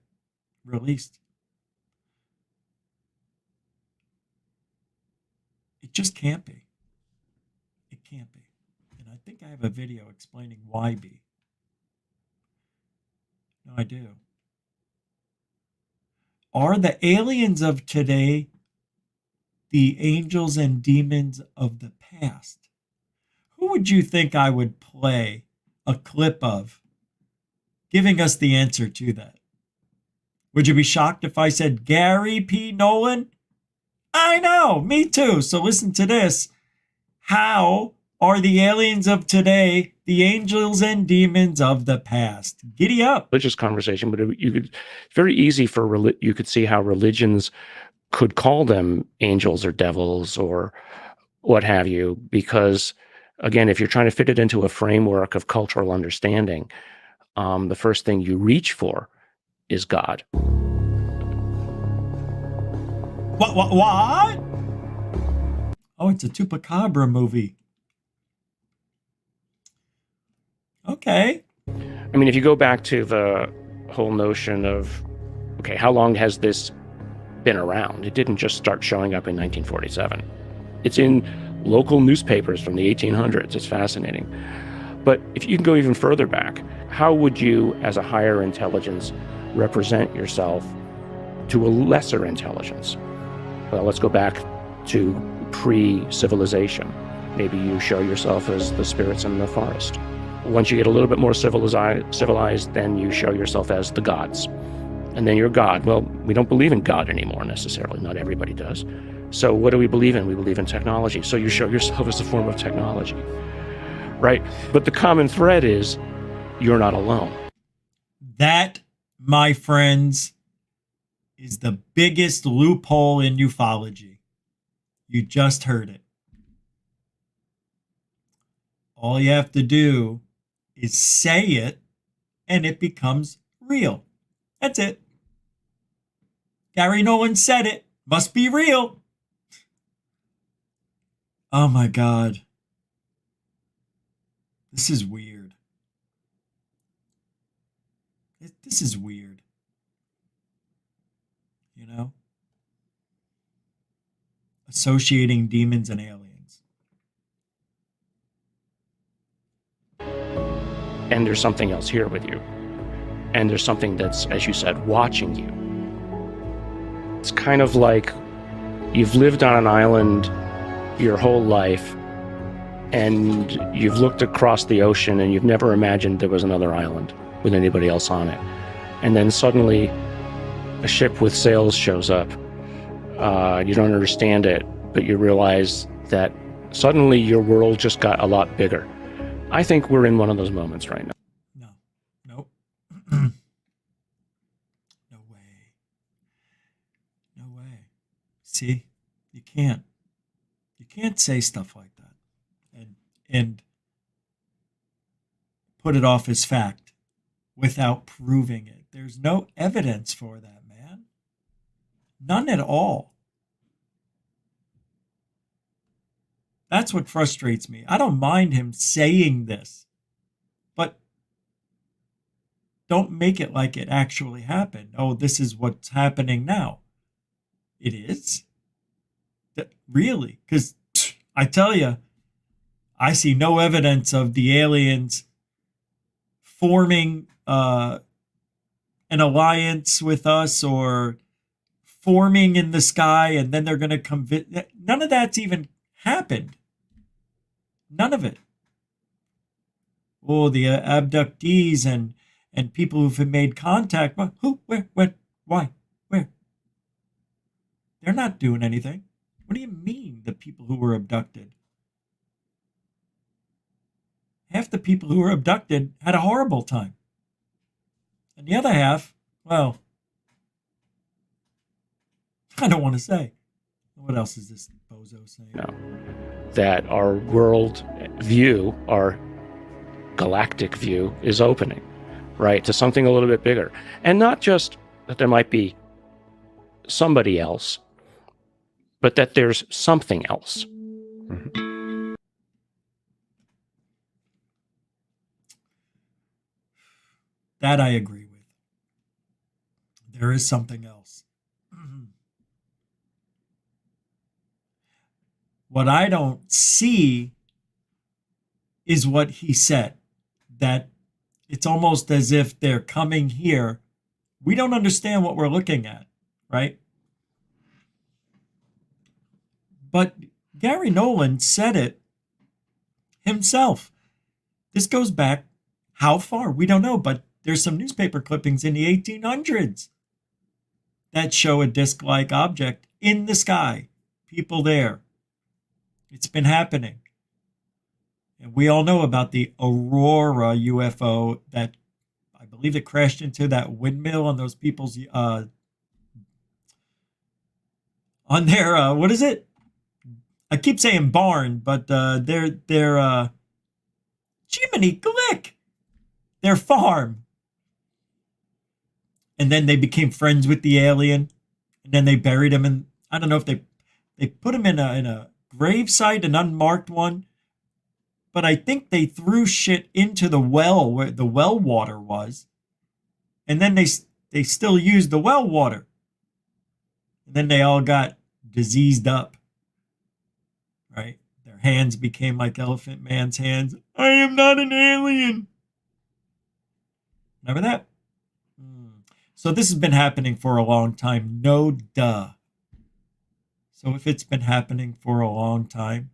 released. It just can't be. It can't be. And I think I have a video explaining why be. No, I do. Are the aliens of today the angels and demons of the past? Who would you think I would play a clip of giving us the answer to that? Would you be shocked if I said Gary P. Nolan? I know, me too. So listen to this. How are the aliens of today the angels and demons of the past? Giddy up. Religious conversation, but it's very easy for you could see how religions could call them angels or devils or what have you, because again, if you're trying to fit it into a framework of cultural understanding, the first thing you reach for is God. What? Oh, it's a Chupacabra movie. Okay. I mean, if you go back to the whole notion of, okay, how long has this been around? It didn't just start showing up in 1947. It's in local newspapers from the 1800s. It's fascinating. But if you can go even further back, how would you, as a higher intelligence, represent yourself to a lesser intelligence? Well, let's go back to pre-civilization. Maybe you show yourself as the spirits in the forest. Once you get a little bit more civilized, then you show yourself as the gods. And then you're God. Well, we don't believe in God anymore necessarily. Not everybody does. So what do we believe in? We believe in technology. So you show yourself as a form of technology, right? But the common thread is you're not alone. That, my friends, is the biggest loophole in ufology. You just heard it. All you have to do is say it, and it becomes real. That's it. Gary Nolan said it. Must be real. Oh my God. This is weird. This is weird. You know? Associating demons and aliens. And there's something else here with you. And there's something that's, as you said, watching you. It's kind of like you've lived on an island your whole life, and you've looked across the ocean and you've never imagined there was another island with anybody else on it. And then suddenly a ship with sails shows up. You don't understand it, but you realize that suddenly your world just got a lot bigger. I think we're in one of those moments right now. Nope. No way. No way. See, you can't. You can't say stuff like that and put it off as fact without proving it. There's no evidence for that, man. None at all. That's what frustrates me. I don't mind him saying this, but don't make it like it actually happened. Oh, this is what's happening now. It is? Really? Because I tell you, I see no evidence of the aliens forming an alliance with us or forming in the sky, and then they're going to convince. None of that's even happened. None of it. Oh, the abductees and people who've made contact. Who? Where? When? Why? Where? They're not doing anything. What do you mean, the people who were abducted? Half the people who were abducted had a horrible time. And the other half, well, I don't want to say. What else is this bozo saying? No. That our world view, our galactic view, is opening, right, to something a little bit bigger. And not just that there might be somebody else, but that there's something else. Mm-hmm. That I agree with. There is something else. What I don't see is what he said, that it's almost as if they're coming here. We don't understand what we're looking at, right? But Gary Nolan said it himself. This goes back how far? We don't know, but there's some newspaper clippings in the 1800s that show a disc-like object in the sky. People there. It's been happening. And we all know about the Aurora UFO that I believe it crashed into that windmill on those people's on their what is it? I keep saying barn, but their Jiminy Glick, their farm. And then they became friends with the alien, and then they buried him in, I don't know if they put him in a gravesite, an unmarked one, but I think they threw shit into the well where the well water was, and then they still used the well water, and then they all got diseased up, right? Their hands became like Elephant Man's hands. I am not an alien. Remember that? So this has been happening for a long time. No duh. So if it's been happening for a long time,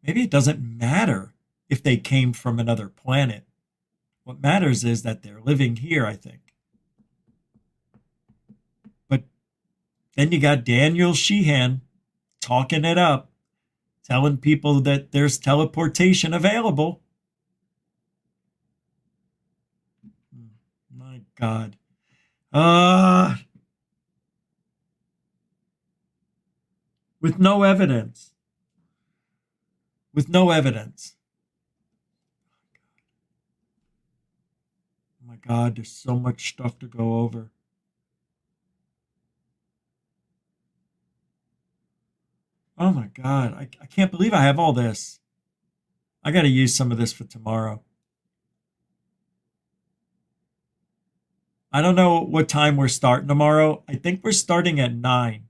maybe it doesn't matter if they came from another planet. What matters is that they're living here, I think. But then you got Daniel Sheehan talking it up, telling people that there's teleportation available. My God. With no evidence. With no evidence. Oh my God, there's so much stuff to go over. Oh my God, I can't believe I have all this. I got to use some of this for tomorrow. I don't know what time we're starting tomorrow. I think we're starting at 9.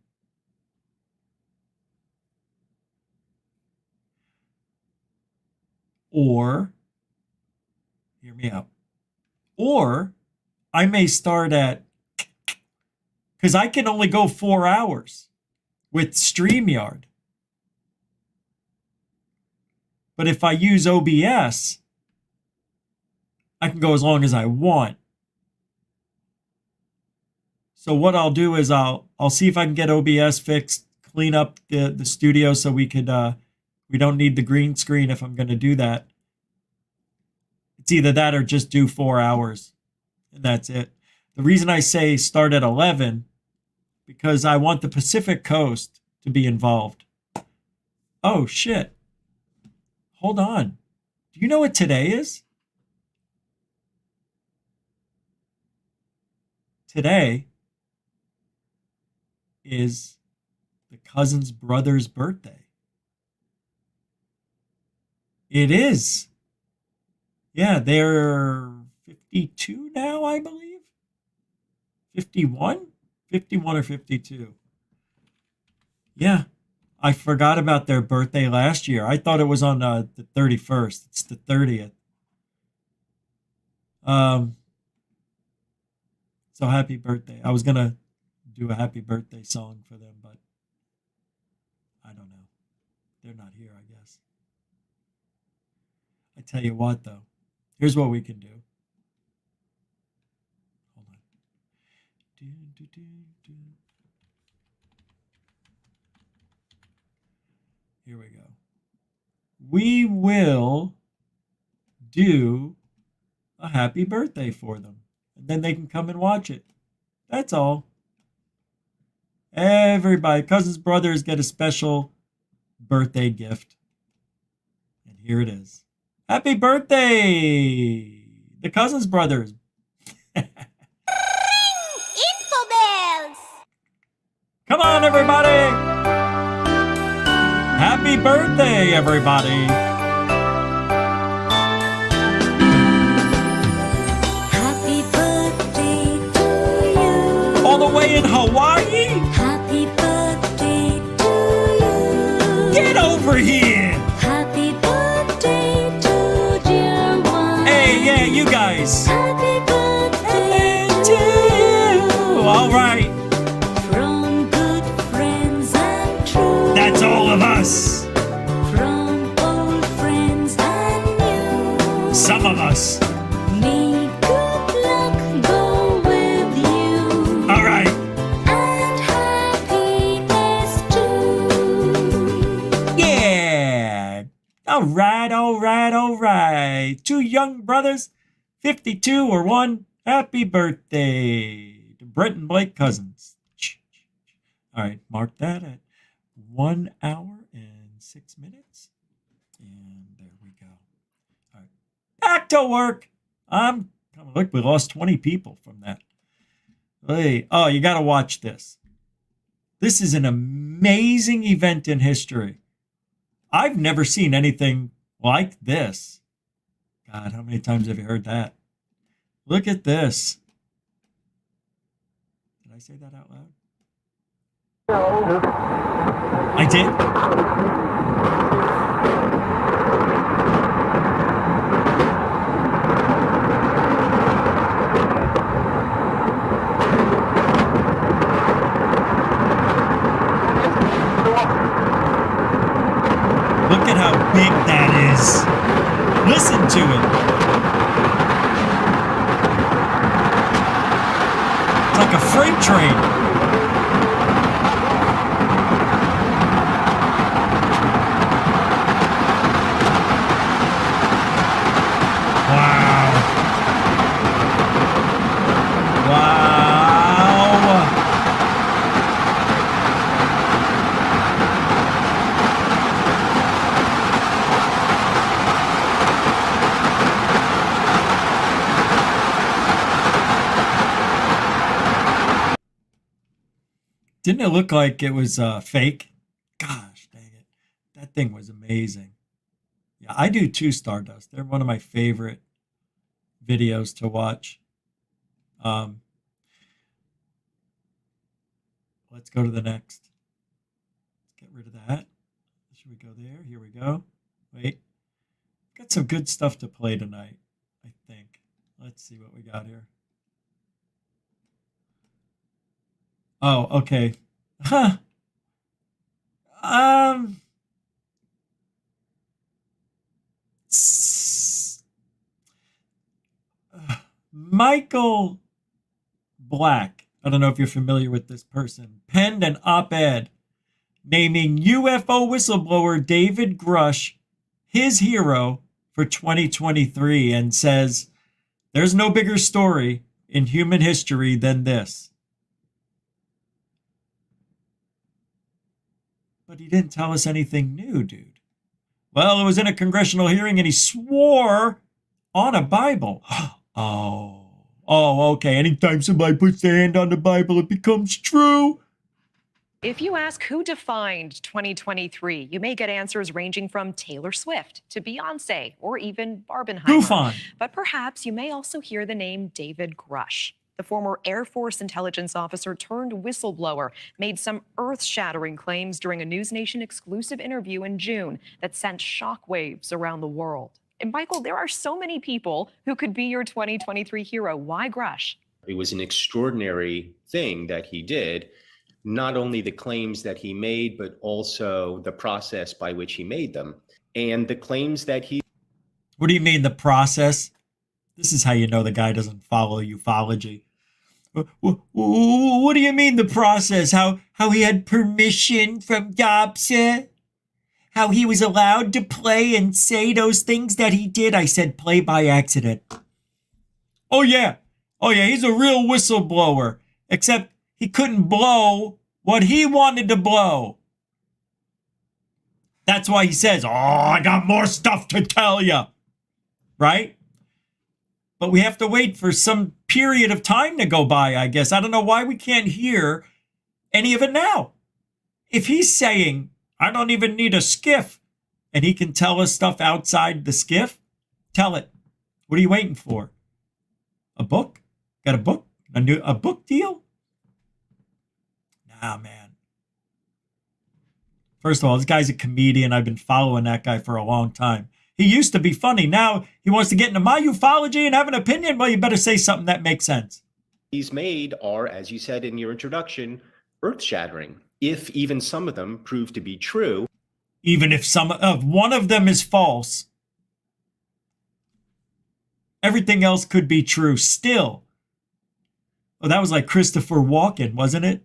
Or, hear me out. Or I may start at, because I can only go 4 hours with StreamYard. But if I use OBS, I can go as long as I want. So what I'll do is I'll see if I can get OBS fixed, clean up the studio so we could we don't need the green screen if I'm going to do that. It's either that or just do 4 hours, and that's it. The reason I say start at 11 because I want the Pacific Coast to be involved. Oh shit! Hold on. Do you know what today is? Today is the cousin's brother's birthday. It is. Yeah, they're 52 now, I believe. 51? 51 or 52. Yeah. I forgot about their birthday last year. I thought it was on the 31st. It's the 30th. So happy birthday. I was going to do a happy birthday song for them, but I don't know. They're not here, I guess. I tell you what, though. Here's what we can do. Hold on. Here we go. We will do a happy birthday for them. And then they can come and watch it. That's all. Everybody, cousins, brothers get a special birthday gift. And here it is. Happy birthday, the Cousins Brothers. Infobells! Come on, everybody. Happy birthday, everybody. Happy birthday to you. All the way in Hawaii? Happy birthday to you. Get over here. Happy birthday to dear one. Hey, yeah, you guys. Happy birthday to you. All right. From good friends and true. That's all of us. From old friends and new. Some of us. May good luck go with you. All right. And happiness too. Yeah. All right, all right, all right. Two young brothers, 52 or 1. Happy birthday to Brent and Blake Cousins. All right, mark that at 1 hour and 6 minutes. And there we go. All right, back to work. Look, we lost 20 people from that. Hey, oh, you got to watch this. This is an amazing event in history. I've never seen anything like this. God, how many times have you heard that? Look at this. Did I say that out loud? I did. Look at how big that is. Listen to it. It's like a freight train. Wow. Wow. Didn't it look like it was fake? Gosh, dang it. That thing was amazing. Yeah, I do too, Stardust. They're one of my favorite videos to watch. Let's go to the next. Let's get rid of that. Should we go there? Here we go. Wait. Got some good stuff to play tonight, I think. Let's see what we got here. Oh, okay. Huh. Michael Black, I don't know if you're familiar with this person, penned an op-ed naming UFO whistleblower David Grush his hero for 2023 and says, there's no bigger story in human history than this. But he didn't tell us anything new, dude. Well, it was in a congressional hearing and he swore on a Bible. Oh, okay. Anytime somebody puts their hand on the Bible, it becomes true. If you ask who defined 2023, you may get answers ranging from Taylor Swift to Beyonce or even Barbenheimer. Goof on. But perhaps you may also hear the name David Grush. The former Air Force intelligence officer turned whistleblower made some earth-shattering claims during a News Nation exclusive interview in June that sent shockwaves around the world. And Michael, there are so many people who could be your 2023 hero. Why Grush? It was an extraordinary thing that he did, not only the claims that he made, but also the process by which he made them. And the claims that he... What do you mean, the process? This is how you know the guy doesn't follow ufology. What do you mean, the process? How he had permission from Dobson? How he was allowed to play and say those things that he did? I said play by accident. Oh, yeah, he's a real whistleblower. Except he couldn't blow what he wanted to blow. That's why he says, oh, I got more stuff to tell you. Right? But we have to wait for some period of time to go by, I guess. I don't know why we can't hear any of it now. If he's saying, I don't even need a skiff, and he can tell us stuff outside the skiff, tell it. What are you waiting for? A book? Got a book? A book deal? Nah, man. First of all, this guy's a comedian. I've been following that guy for a long time. He used to be funny. Now he wants to get into my ufology and have an opinion. Well, you better say something that makes sense. He's made are, as you said in your introduction, earth-shattering, if even some of them prove to be true. Even if one of them is false, everything else could be true still. Oh, that was like Christopher Walken, wasn't it?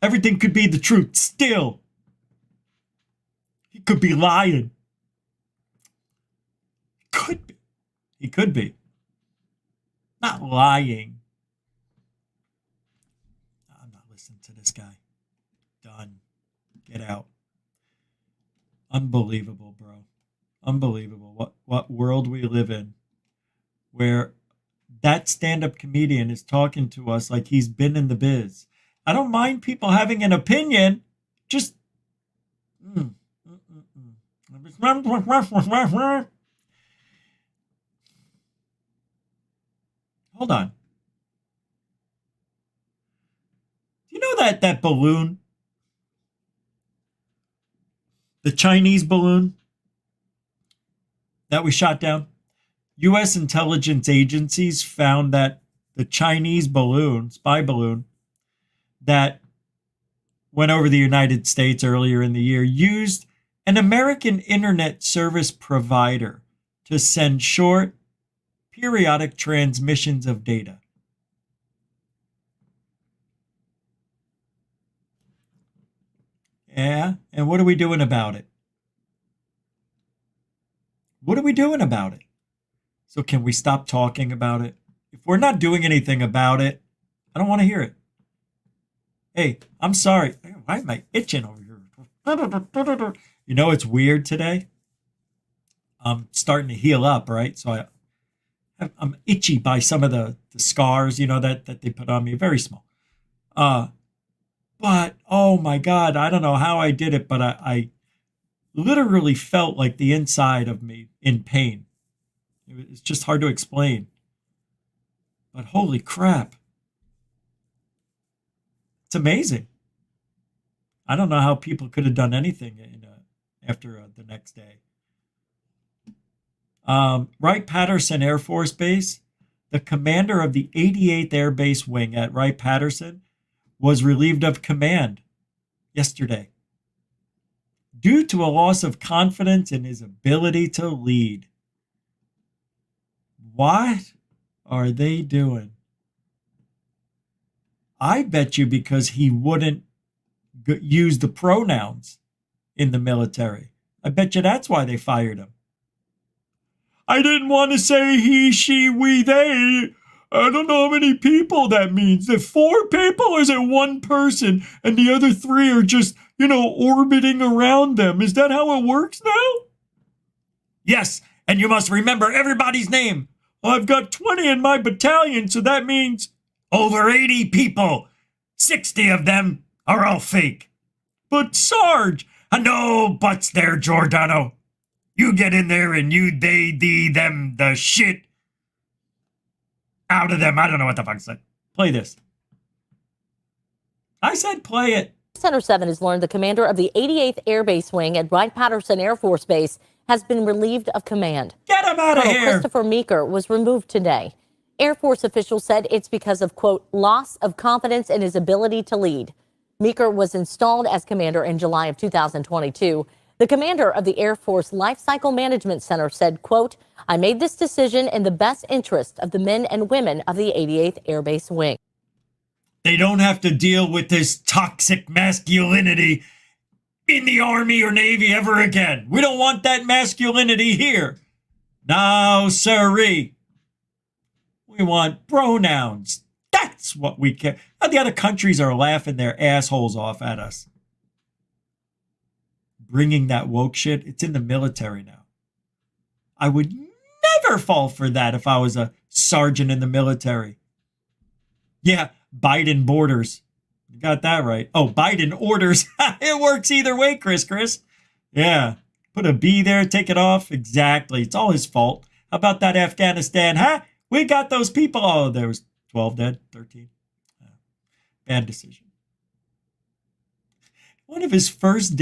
Everything could be the truth still. He could be lying. Could be. He could be. Not lying. I'm not listening to this guy. Done. Get out. Unbelievable, bro. Unbelievable. What world we live in where that stand-up comedian is talking to us like he's been in the biz. I don't mind people having an opinion. Just hold on. Do you know that balloon? The Chinese balloon that we shot down? U.S. intelligence agencies found that the Chinese balloon, spy balloon, that went over the United States earlier in the year, used an American internet service provider to send short, periodic transmissions of data. Yeah, and what are we doing about it? What are we doing about it? So can we stop talking about it? If we're not doing anything about it, I don't want to hear it. Hey, I'm sorry. Why am I itching over here? You know, it's weird today. I'm starting to heal up, right? So I'm itchy by some of the scars, you know, that they put on me. Very small. But, oh my God, I don't know how I did it, but I literally felt like the inside of me in pain. It's just hard to explain. But holy crap. It's amazing. I don't know how people could have done anything after the next day. Wright-Patterson Air Force Base, the commander of the 88th Air Base Wing at Wright-Patterson was relieved of command yesterday due to a loss of confidence in his ability to lead. What are they doing? I bet you because he wouldn't use the pronouns in the military. I bet you that's why they fired him. I didn't want to say he, she, we, they. I don't know how many people that means. Is it 4 people or is it 1 person and the other 3 are just, orbiting around them? Is that how it works now? Yes, and you must remember everybody's name. Well, I've got 20 in my battalion, so that means over 80 people. 60 of them are all fake. But Sarge, no buts there, Giordano. You get in there and you, they, thee, them, the shit. out of them. I don't know what the fuck I said. Play this. I said play it. Center 7 has learned the commander of the 88th Air Base Wing at Wright-Patterson Air Force Base has been relieved of command. Get him out of Colonel here. Christopher Meeker was removed today. Air Force officials said it's because of, quote, loss of confidence in his ability to lead. Meeker was installed as commander in July of 2022. The commander of the Air Force Life Cycle Management Center said, quote, I made this decision in the best interest of the men and women of the 88th Air Base Wing. They don't have to deal with this toxic masculinity in the Army or Navy ever again. We don't want that masculinity here. No, sirree. We want pronouns. That's what we care. The other countries are laughing their assholes off at us. Bringing that woke shit, it's in the military now. I would never fall for that if I was a sergeant in the military. Yeah, Biden borders. You got that right. Oh, Biden orders. It works either way, Chris. Yeah. Put a B there, take it off. Exactly. It's all his fault. How about that Afghanistan, huh? We got those people. Oh, there was 12 dead, 13. Bad decision. One of his first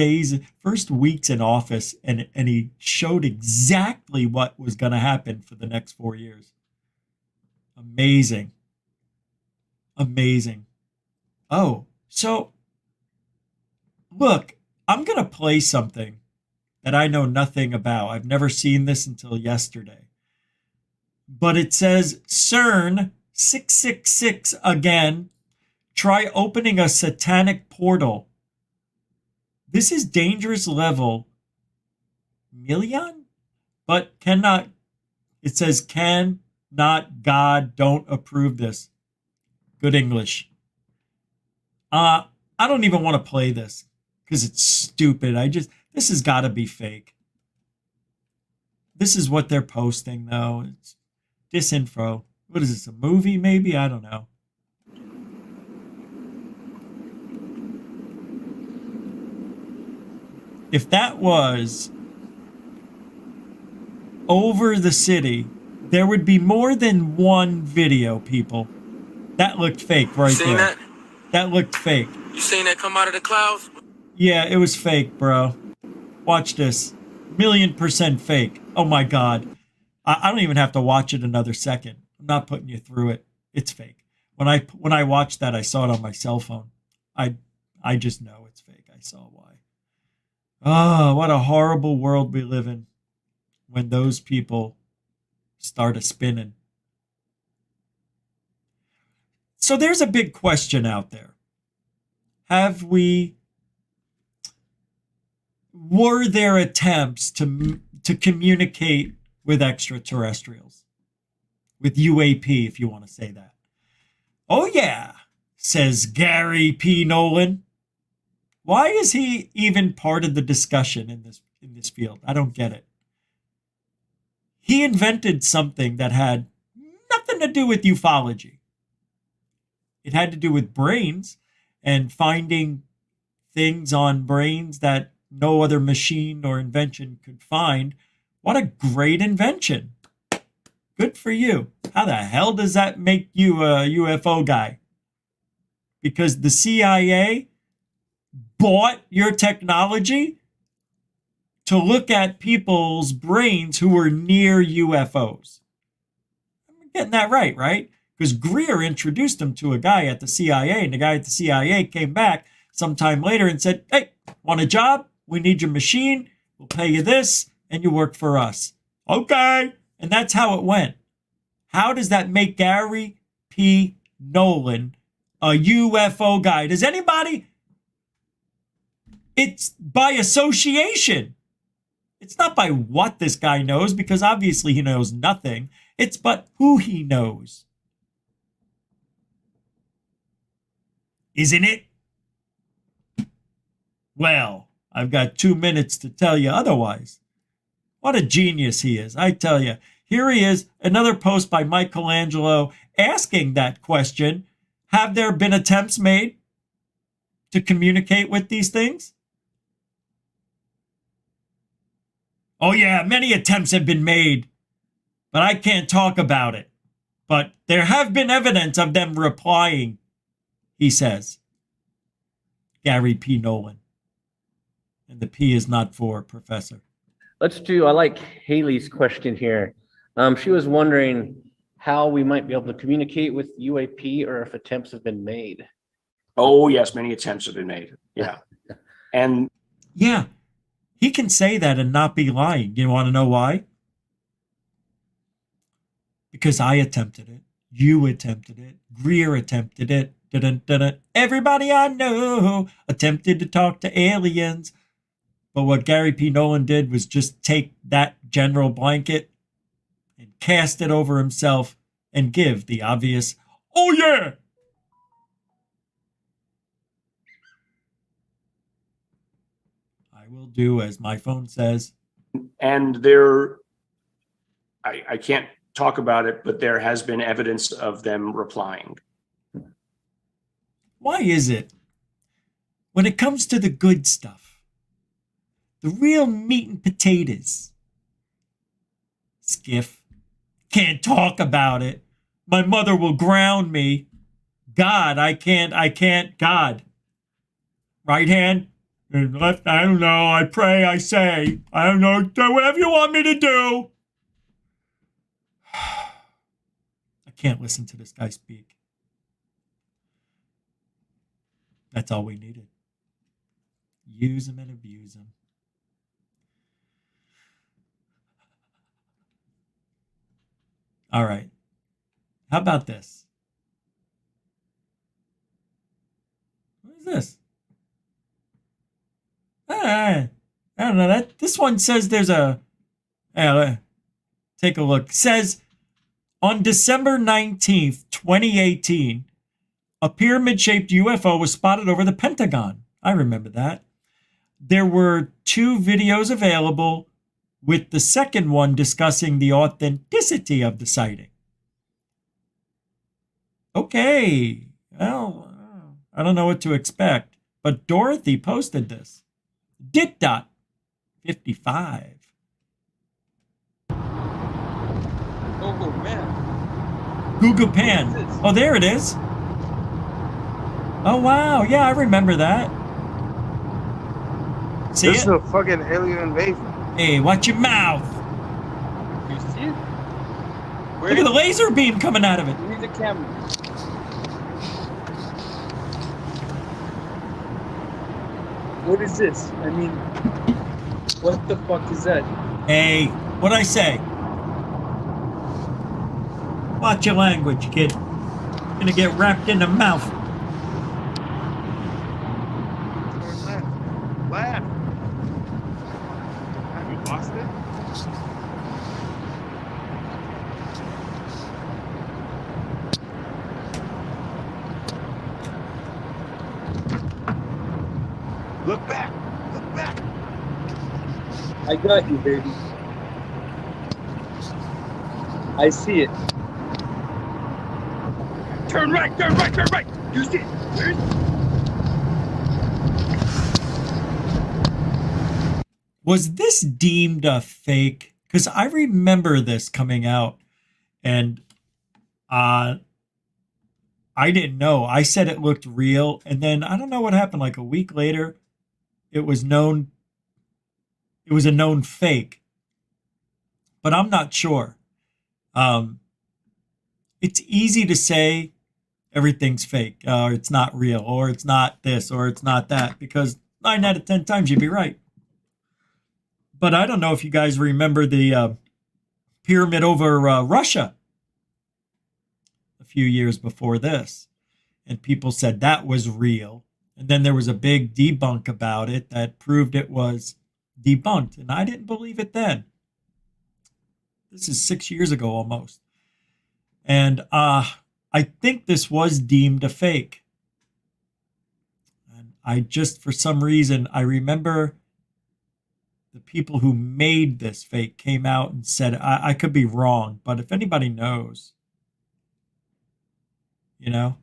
weeks in office, and he showed exactly what was going to happen for the next 4 years. Amazing. Oh, so look, I'm going to play something that I know nothing about. I've never seen this until yesterday. But it says CERN 666 again. Try opening a satanic portal. This is dangerous level million, but cannot. It says cannot. God don't approve this. Good English. I don't even want to play this because it's stupid. This has got to be fake. This is what they're posting, though. It's disinfo. What is this, a movie maybe? I don't know. If that was over the city, there would be more than one video, people. That looked fake right there. That? That looked fake. You seen that come out of the clouds? Yeah, it was fake, bro. Watch this. 1,000,000% fake. Oh my God. I don't even have to watch it another second. I'm not putting you through it. It's fake. When I watched that, I saw it on my cell phone. I just know it's fake. I saw why. Oh, what a horrible world we live in when those people start a spinning. So there's a big question out there. Were there attempts to communicate with extraterrestrials? With UAP, if you want to say that. Oh yeah, says Gary P. Nolan. Why is he even part of the discussion in this field? I don't get it. He invented something that had nothing to do with ufology. It had to do with brains and finding things on brains that no other machine or invention could find. What a great invention. Good for you. How the hell does that make you a UFO guy? Because the CIA bought your technology to look at people's brains who were near UFOs. I'm getting that right? Because Greer introduced him to a guy at the CIA, and the guy at the CIA came back sometime later and said, hey, want a job? We need your machine. We'll pay you this, and you work for us. Okay. And that's how it went. How does that make Gary P. Nolan a UFO guy? Does anybody? It's by association. It's not by what this guy knows, because obviously he knows nothing. It's but who he knows. Isn't it? Well, I've got 2 minutes to tell you otherwise. What a genius he is, I tell you. Here he is, another post by Michelangelo asking that question. Have there been attempts made to communicate with these things? Oh yeah, many attempts have been made, but I can't talk about it. But there have been evidence of them replying, he says. Gary P. Nolan. And the P is not for professor. I like Haley's question here. She was wondering how we might be able to communicate with UAP or if attempts have been made. Oh, yes, many attempts have been made. Yeah. And yeah, he can say that and not be lying. You want to know why? Because I attempted it. You attempted it. Greer attempted it. Dun-dun-dun-dun. Everybody I know attempted to talk to aliens. But what Gary P. Nolan did was just take that general blanket and cast it over himself and give the obvious, oh yeah! I will do as my phone says. And I can't talk about it, but there has been evidence of them replying. Why is it when it comes to the good stuff, the real meat and potatoes, Skiff, can't talk about it. My mother will ground me. God, I can't, God. Right hand and left, I don't know, I pray, I say, I don't know, do whatever you want me to do. I can't listen to this guy speak. That's all we needed. Use him and abuse him. All right. How about this? What is this? I don't know. This one says there's a... take a look. It says, on December 19th, 2018, a pyramid-shaped UFO was spotted over the Pentagon. I remember that. There were 2 videos available, with the second one discussing the authenticity of the sighting. Okay. Well, I don't know what to expect, but Dorothy posted this. Dick Dot 55. Oh, man. Google Pan. Oh, there it is. Oh, wow. Yeah, I remember that. See This is it? a fucking alien invasion. Hey, watch your mouth. You see it? Look at the laser beam coming out of it. Use the camera. What is this? I mean, what the fuck is that? Hey, what'd I say? Watch your language, kid. Gonna get wrapped in the mouth. Laugh. Have you lost it? Look back! Look back! I got you, baby. I see it. Turn right, turn right, turn right! You see it? Was this deemed a fake? Because I remember this coming out, and I didn't know. I said it looked real, and then I don't know what happened. Like a week later, it was a known fake, but I'm not sure. It's easy to say everything's fake, or it's not real, or it's not this, or it's not that, because 9 out of 10 times you'd be right. But I don't know if you guys remember the pyramid over Russia a few years before this. And people said that was real. And then there was a big debunk about it that proved it was debunked. And I didn't believe it then. This is 6 years ago almost. And I think this was deemed a fake. And I just, for some reason, I remember the people who made this fake came out and said, I could be wrong, but if anybody knows, you know,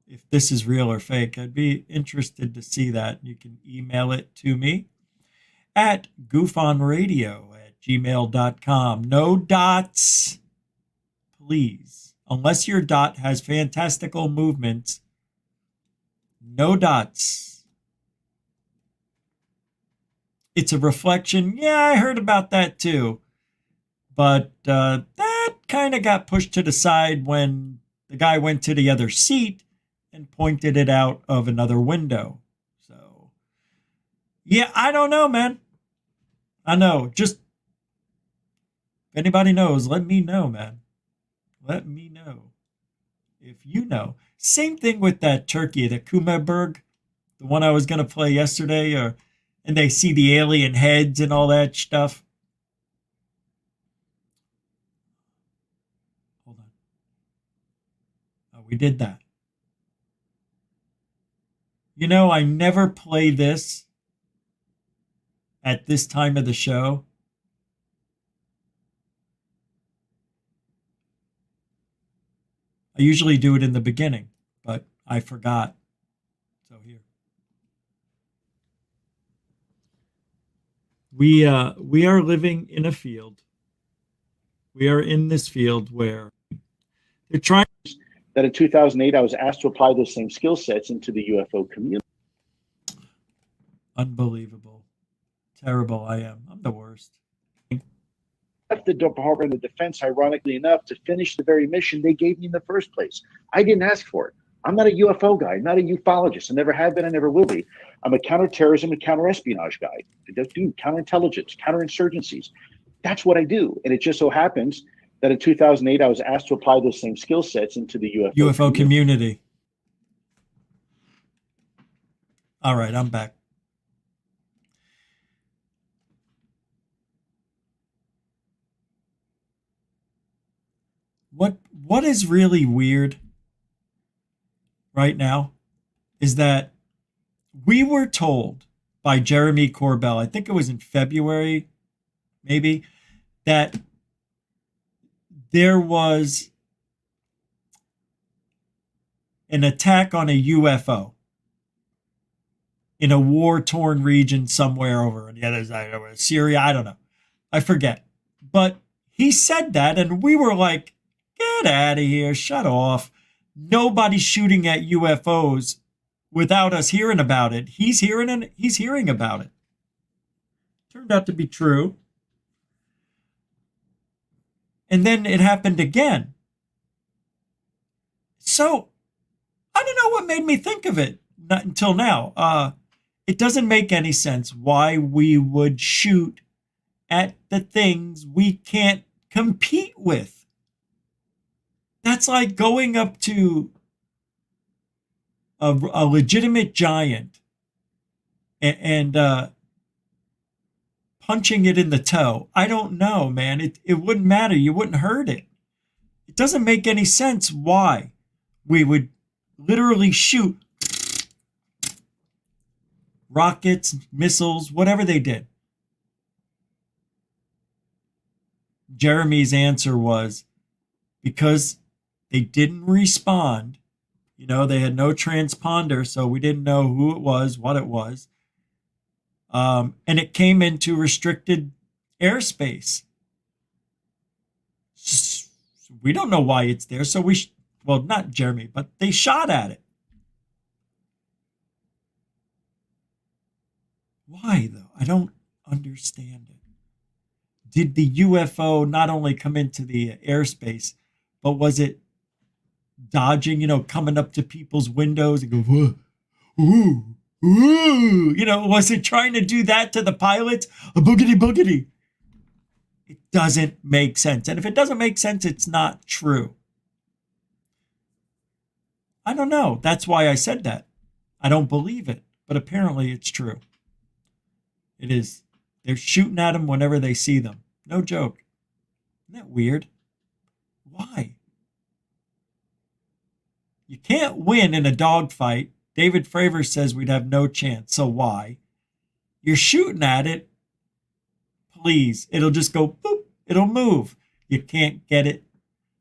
if this is real or fake, I'd be interested to see that. You can email it to me at goofonradio@gmail.com. No dots, please. Unless your dot has fantastical movements, no dots. It's a reflection. Yeah, I heard about that too. But that kind of got pushed to the side when the guy went to the other seat and pointed it out of another window. So, yeah, I don't know, man. I know. Just, if anybody knows, let me know, man. Let me know if you know. Same thing with that turkey, the Kumaberg, the one I was going to play yesterday, and they see the alien heads and all that stuff. Hold on. Oh, we did that. You know, I never play this at this time of the show. I usually do it in the beginning, but I forgot. So here. We are living in a field. We are in this field where they're trying. That in 2008, I was asked to apply those same skill sets into the UFO community. Unbelievable. Terrible I am. I'm the worst. Left the Department of Defense, ironically enough, to finish the very mission they gave me in the first place. I didn't ask for it. I'm not a UFO guy, not a ufologist. I never have been, I never will be. I'm a counterterrorism and counterespionage guy. I do counterintelligence, counterinsurgencies. That's what I do. And it just so happens that in 2008, I was asked to apply those same skill sets into the UFO community. All right, I'm back. What is really weird right now is that we were told by Jeremy Corbell, I think it was in February, maybe, that there was an attack on a UFO in a war-torn region somewhere over on the other side of Syria. I don't know. I forget. But he said that, and we were like, get out of here. Shut off. Nobody's shooting at UFOs without us hearing about it. He's hearing about it. Turned out to be true. And then it happened again. So I don't know what made me think of it, not until now. It doesn't make any sense why we would shoot at the things we can't compete with. That's like going up to a legitimate giant and punching it in the toe. I don't know, man. It wouldn't matter. You wouldn't hurt it. It doesn't make any sense why we would literally shoot rockets, missiles, whatever they did. Jeremy's answer was because they didn't respond. You know, they had no transponder, so we didn't know who it was, what it was. And it came into restricted airspace. We don't know why it's there, so well, not Jeremy, but they shot at it. Why, though? I don't understand it. Did the UFO not only come into the airspace, but was it dodging, coming up to people's windows and go, whoa, ooh, ooh, was it trying to do that to the pilots? A boogity boogity. It doesn't make sense. And if it doesn't make sense, it's not true. I don't know. That's why I said that. I don't believe it, but apparently it's true. It is. They're shooting at them whenever they see them. No joke. Isn't that weird? Why? You can't win in a dogfight. David Fravor says we'd have no chance. So why? You're shooting at it. Please. It'll just go boop. It'll move. You can't get it.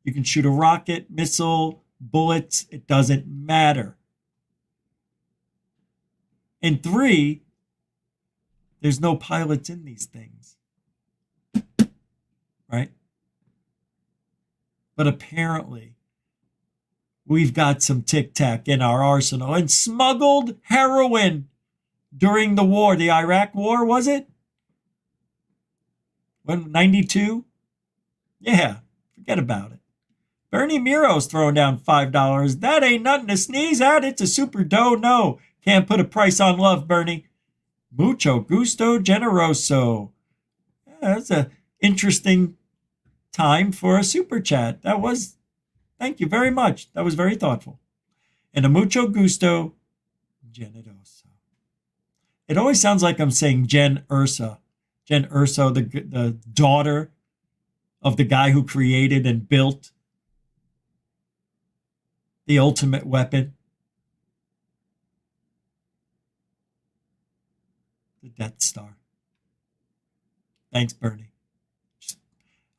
You can shoot a rocket, missile, bullets. It doesn't matter. And 3, there's no pilots in these things. Right? But apparently, we've got some Tic Tac in our arsenal, and smuggled heroin during the war, the Iraq War, was it? When 92? Yeah, forget about it. Bernie Miro's throwing down $5. That ain't nothing to sneeze at. It's a super dough. No, can't put a price on love, Bernie. Mucho gusto generoso. Yeah, that's an interesting time for a super chat. That was, thank you very much. That was very thoughtful. And a mucho gusto generoso. It always sounds like I'm saying Jen Ursa. Jen Urso, the daughter of the guy who created and built the ultimate weapon, the Death Star. Thanks, Bernie.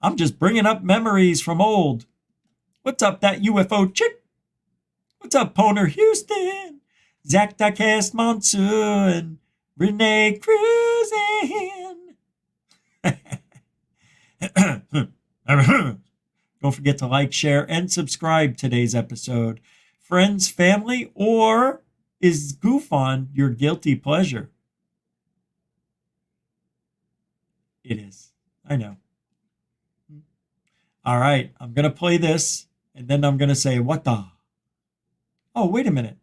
I'm just bringing up memories from old. What's up, that UFO chick? What's up, Poner Houston? Zach Dacast Monsoon, Renee Cruisin. Don't forget to like, share, and subscribe today's episode. Friends, family, or is Goof On your guilty pleasure? It is. I know. All right, I'm going to play this, and then I'm going to say, what the? Oh, wait a minute.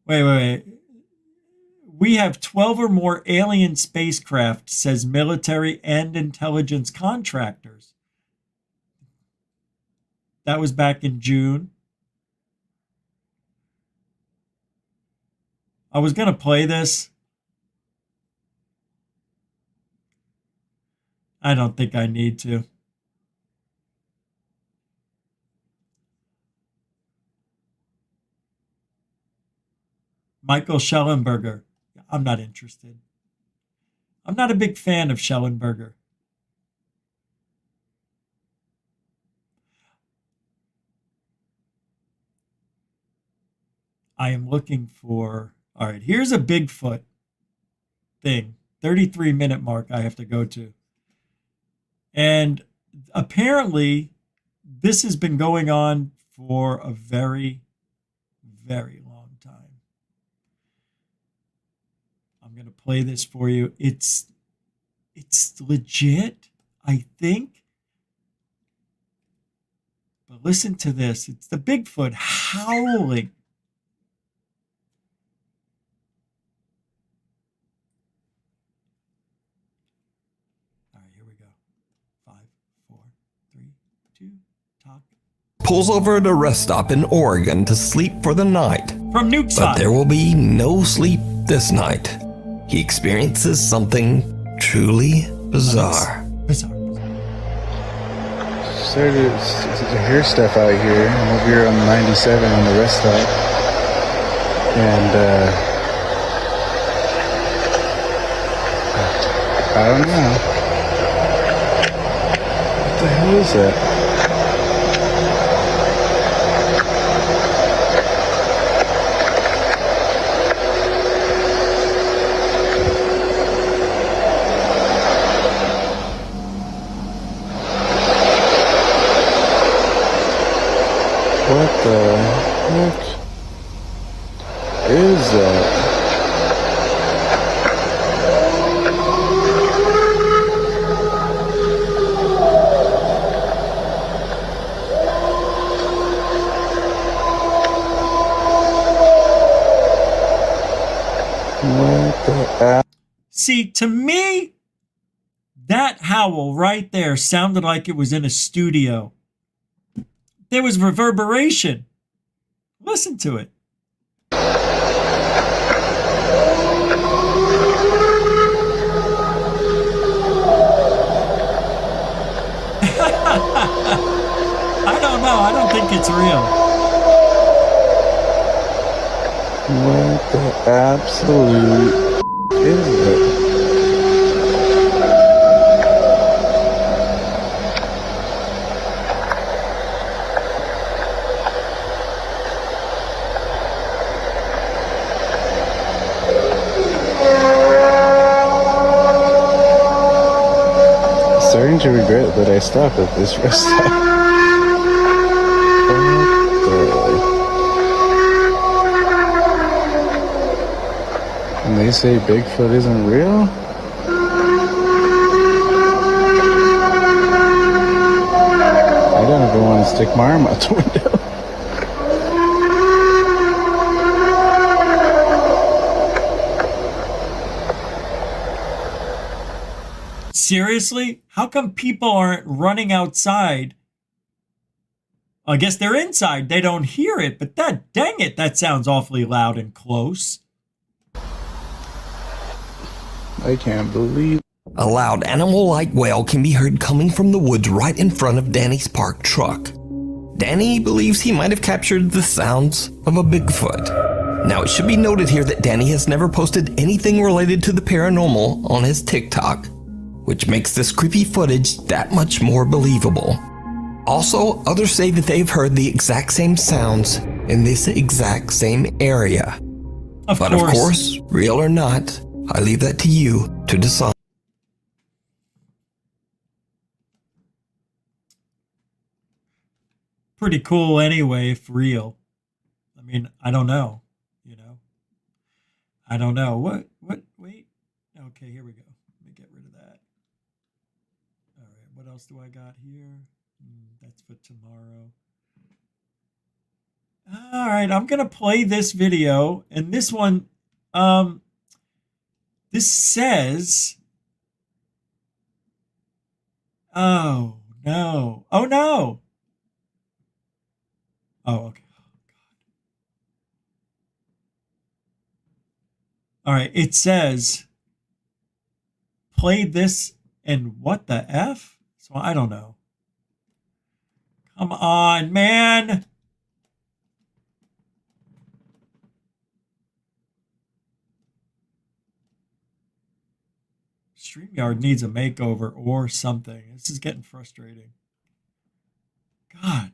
Wait. We have 12 or more alien spacecraft, says military and intelligence contractors. That was back in June. I was going to play this. I don't think I need to. Michael Schellenberger. I'm not interested. I'm not a big fan of Schellenberger. I am looking for... All right, here's a Bigfoot thing. 33-minute mark I have to go to. And apparently, this has been going on for a very, very long time. I'm going to play this for you. It's legit, I think. But listen to this. It's the Bigfoot howling. All right, here we go. 5, 4, 3, 2, talk. Pulls over at a rest stop in Oregon to sleep for the night. From Nukeside. But there will be no sleep this night. He experiences something truly bizarre. Started to hear stuff out here. I'm over here on 97 on the rest stop. And I don't know. What the hell is that? What the heck is that? What the app? See, to me, that howl right there sounded like it was in a studio. There was reverberation. Listen to it. I don't know. I don't think it's real. What the absolute is it? beginning to regret that I stopped at this rest stop. And they say Bigfoot isn't real? I don't ever want to stick my arm out the window. Seriously? How come people aren't running outside? I guess they're inside. They don't hear it, but that, dang it, that sounds awfully loud and close. I can't believe. A loud animal-like wail can be heard coming from the woods right in front of Danny's parked truck. Danny believes he might have captured the sounds of a Bigfoot. Now, it should be noted here that Danny has never posted anything related to the paranormal on his TikTok, which makes this creepy footage that much more believable. Also, others say that they've heard the exact same sounds in this exact same area. Of course, real or not, I leave that to you to decide. Pretty cool anyway, if real. I mean, I don't know, you know. I don't know. Wait. Okay, here we go. Let me get rid of that. All right, what else do I got here? That's for tomorrow. All right, I'm going to play this video, and this one, this says, oh, no. Oh, no. Oh, okay. All right, it says, play this and what the F? So I don't know. Come on, man. StreamYard needs a makeover or something. This is getting frustrating. God.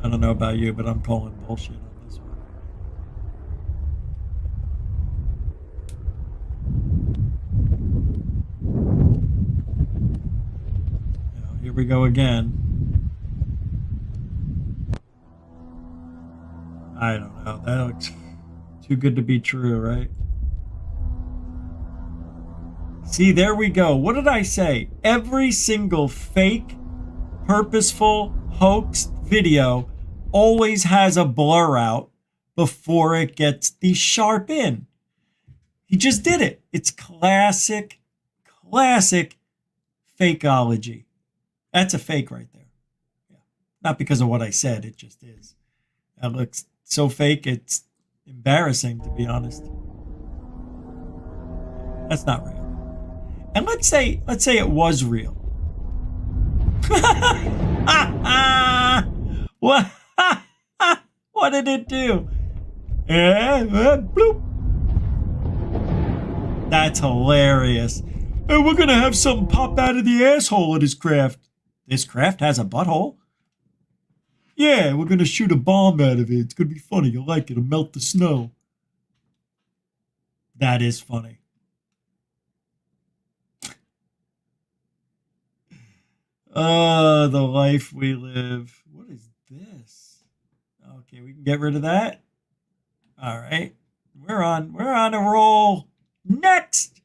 I don't know about you, but I'm calling bullshit on this one. Now, here we go again. I don't know. That looks too good to be true, right? See, there we go. What did I say? Every single fake, purposeful, hoaxed video always has a blur out before it gets the sharp in. He just did it. It's classic fakeology. That's a fake right there. Yeah. Not because of what I said, it just is. That looks so fake, it's embarrassing, to be honest. That's not real. And let's say it was real. What? What did it do? Bloop. That's hilarious. And we're gonna have something pop out of the asshole of this craft. This craft has a butthole? Yeah, we're gonna shoot a bomb out of it. It's gonna be funny. You'll like it. It'll melt the snow. That is funny. The life we live. What is this? Okay, we can get rid of that. All right. We're on a roll. Next.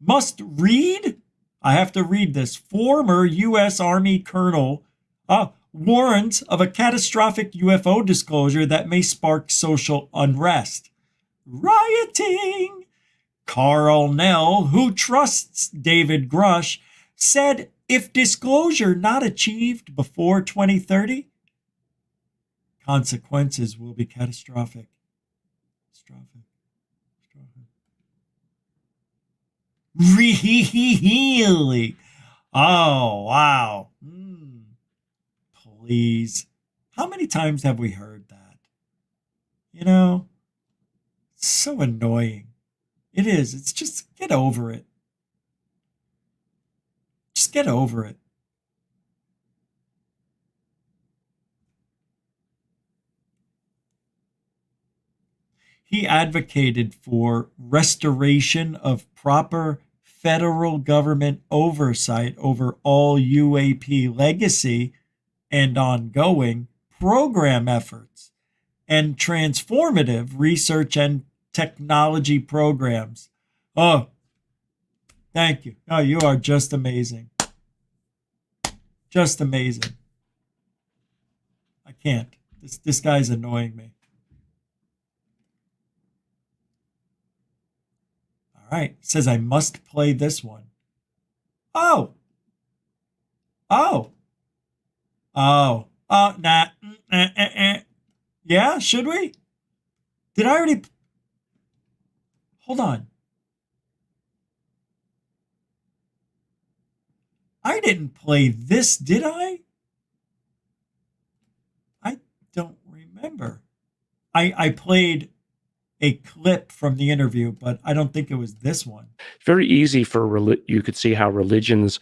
Must read? I have to read this. Former U.S. Army Colonel warns of a catastrophic UFO disclosure that may spark social unrest. Rioting. Carl Nell, who trusts David Grush, said if disclosure not achieved before 2030, consequences will be catastrophic. Really? Oh, wow. Please. How many times have we heard that? You know, it's so annoying. It is. It's just get over it. Just get over it. he advocated for restoration of proper federal government oversight over all UAP legacy and ongoing program efforts and transformative research and technology programs. Oh, thank you. Oh, you are just amazing. Just amazing. I can't. This guy's annoying me. All right. It says I must play this one. Oh. Oh. Oh. Oh, nah. Yeah, should we? Did I already? Hold on. I didn't play this, did I? I don't remember. I played a clip from the interview, but I don't think it was this one. Very easy for you could see how religions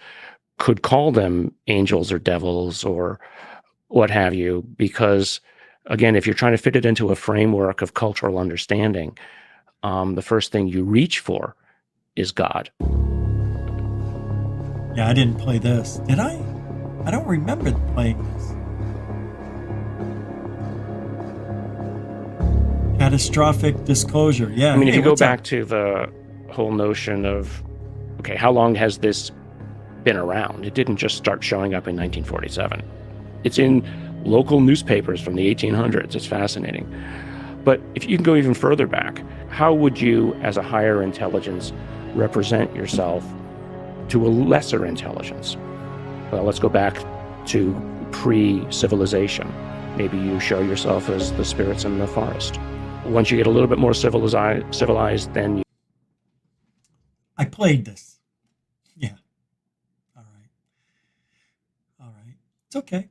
could call them angels or devils or what have you, because again, if you're trying to fit it into a framework of cultural understanding, the first thing you reach for is God. Yeah, I didn't play this. Did I? I don't remember playing this. Catastrophic disclosure. Yeah. I mean, if Hey, you go what's up? back to the whole notion of, okay, how long has this been around? It didn't just start showing up in 1947. It's in local newspapers from the 1800s. It's fascinating. But if you can go even further back, how would you, as a higher intelligence, represent yourself to a lesser intelligence? Well, let's go back to pre-civilization. Maybe you show yourself as the spirits in the forest. Once you get a little bit more civilized, then you... I played this. Yeah. All right. All right. It's okay.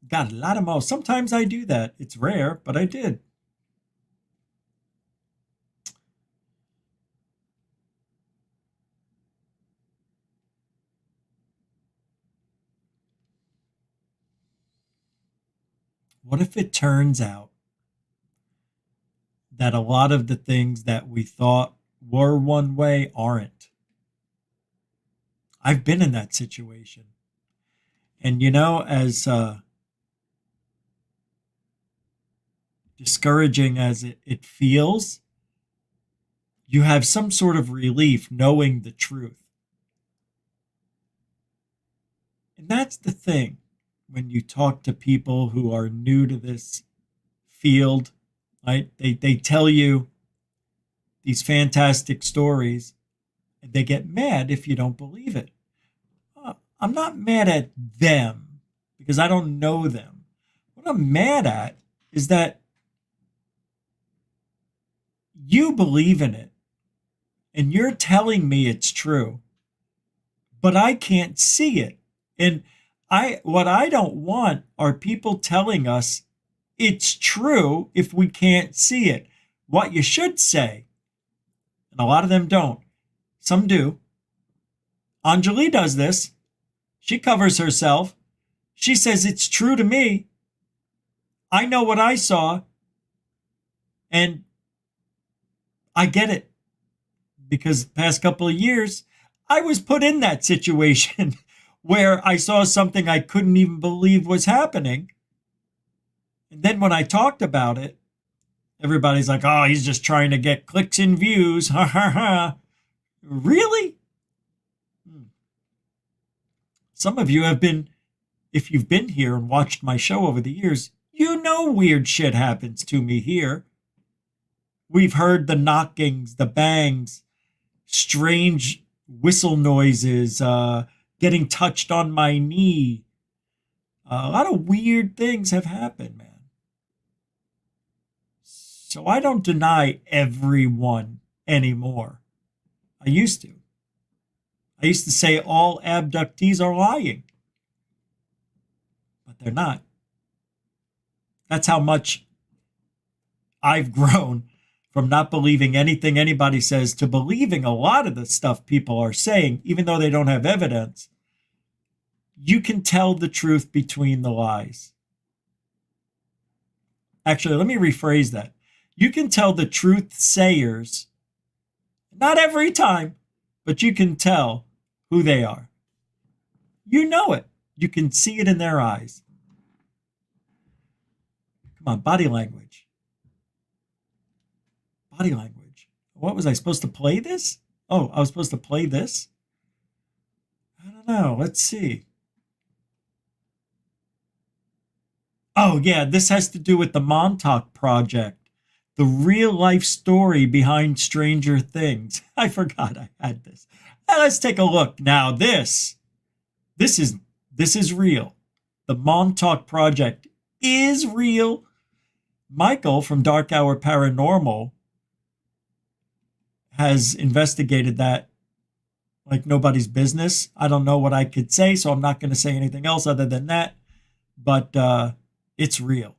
Got a lot of mo. Sometimes I do that. It's rare, but I did. What if it turns out that a lot of the things that we thought were one way aren't? I've been in that situation. And you know, as discouraging as it feels, you have some sort of relief knowing the truth. And that's the thing when you talk to people who are new to this field, right? They tell you these fantastic stories and they get mad if you don't believe it. I'm not mad at them because I don't know them. What I'm mad at is that you believe in it and you're telling me it's true, but I can't see it. And what I don't want are people telling us it's true if we can't see it. What you should say, and a lot of them don't, some do. Anjali does this. She covers herself. She says it's true to me. I know what I saw. And I get it. Because the past couple of years, I was put in that situation where I saw something I couldn't even believe was happening. And then when I talked about it, everybody's like, oh, he's just trying to get clicks and views. Ha ha ha. Really? Some of you have been, if you've been here and watched my show over the years, you know weird shit happens to me here. We've heard the knockings, the bangs, strange whistle noises, getting touched on my knee. A lot of weird things have happened, man. So I don't deny everyone anymore. I used to. I used to say all abductees are lying. But they're not. That's how much I've grown from not believing anything anybody says to believing a lot of the stuff people are saying, even though they don't have evidence. You can tell the truth between the lies. Actually, let me rephrase that. You can tell the truth sayers, not every time, but you can tell who they are. You know it. You can see it in their eyes. Come on, body language. Body language. What was I supposed to play this? Oh, I was supposed to play this? I don't know. Let's see. Oh, yeah, this has to do with the Montauk Project, the real life story behind Stranger Things. I forgot I had this. Now, let's take a look. Now, this is real. The Montauk Project is real. Michael from Dark Hour Paranormal has investigated that like nobody's business. I don't know what I could say, so I'm not going to say anything else other than that. But it's real.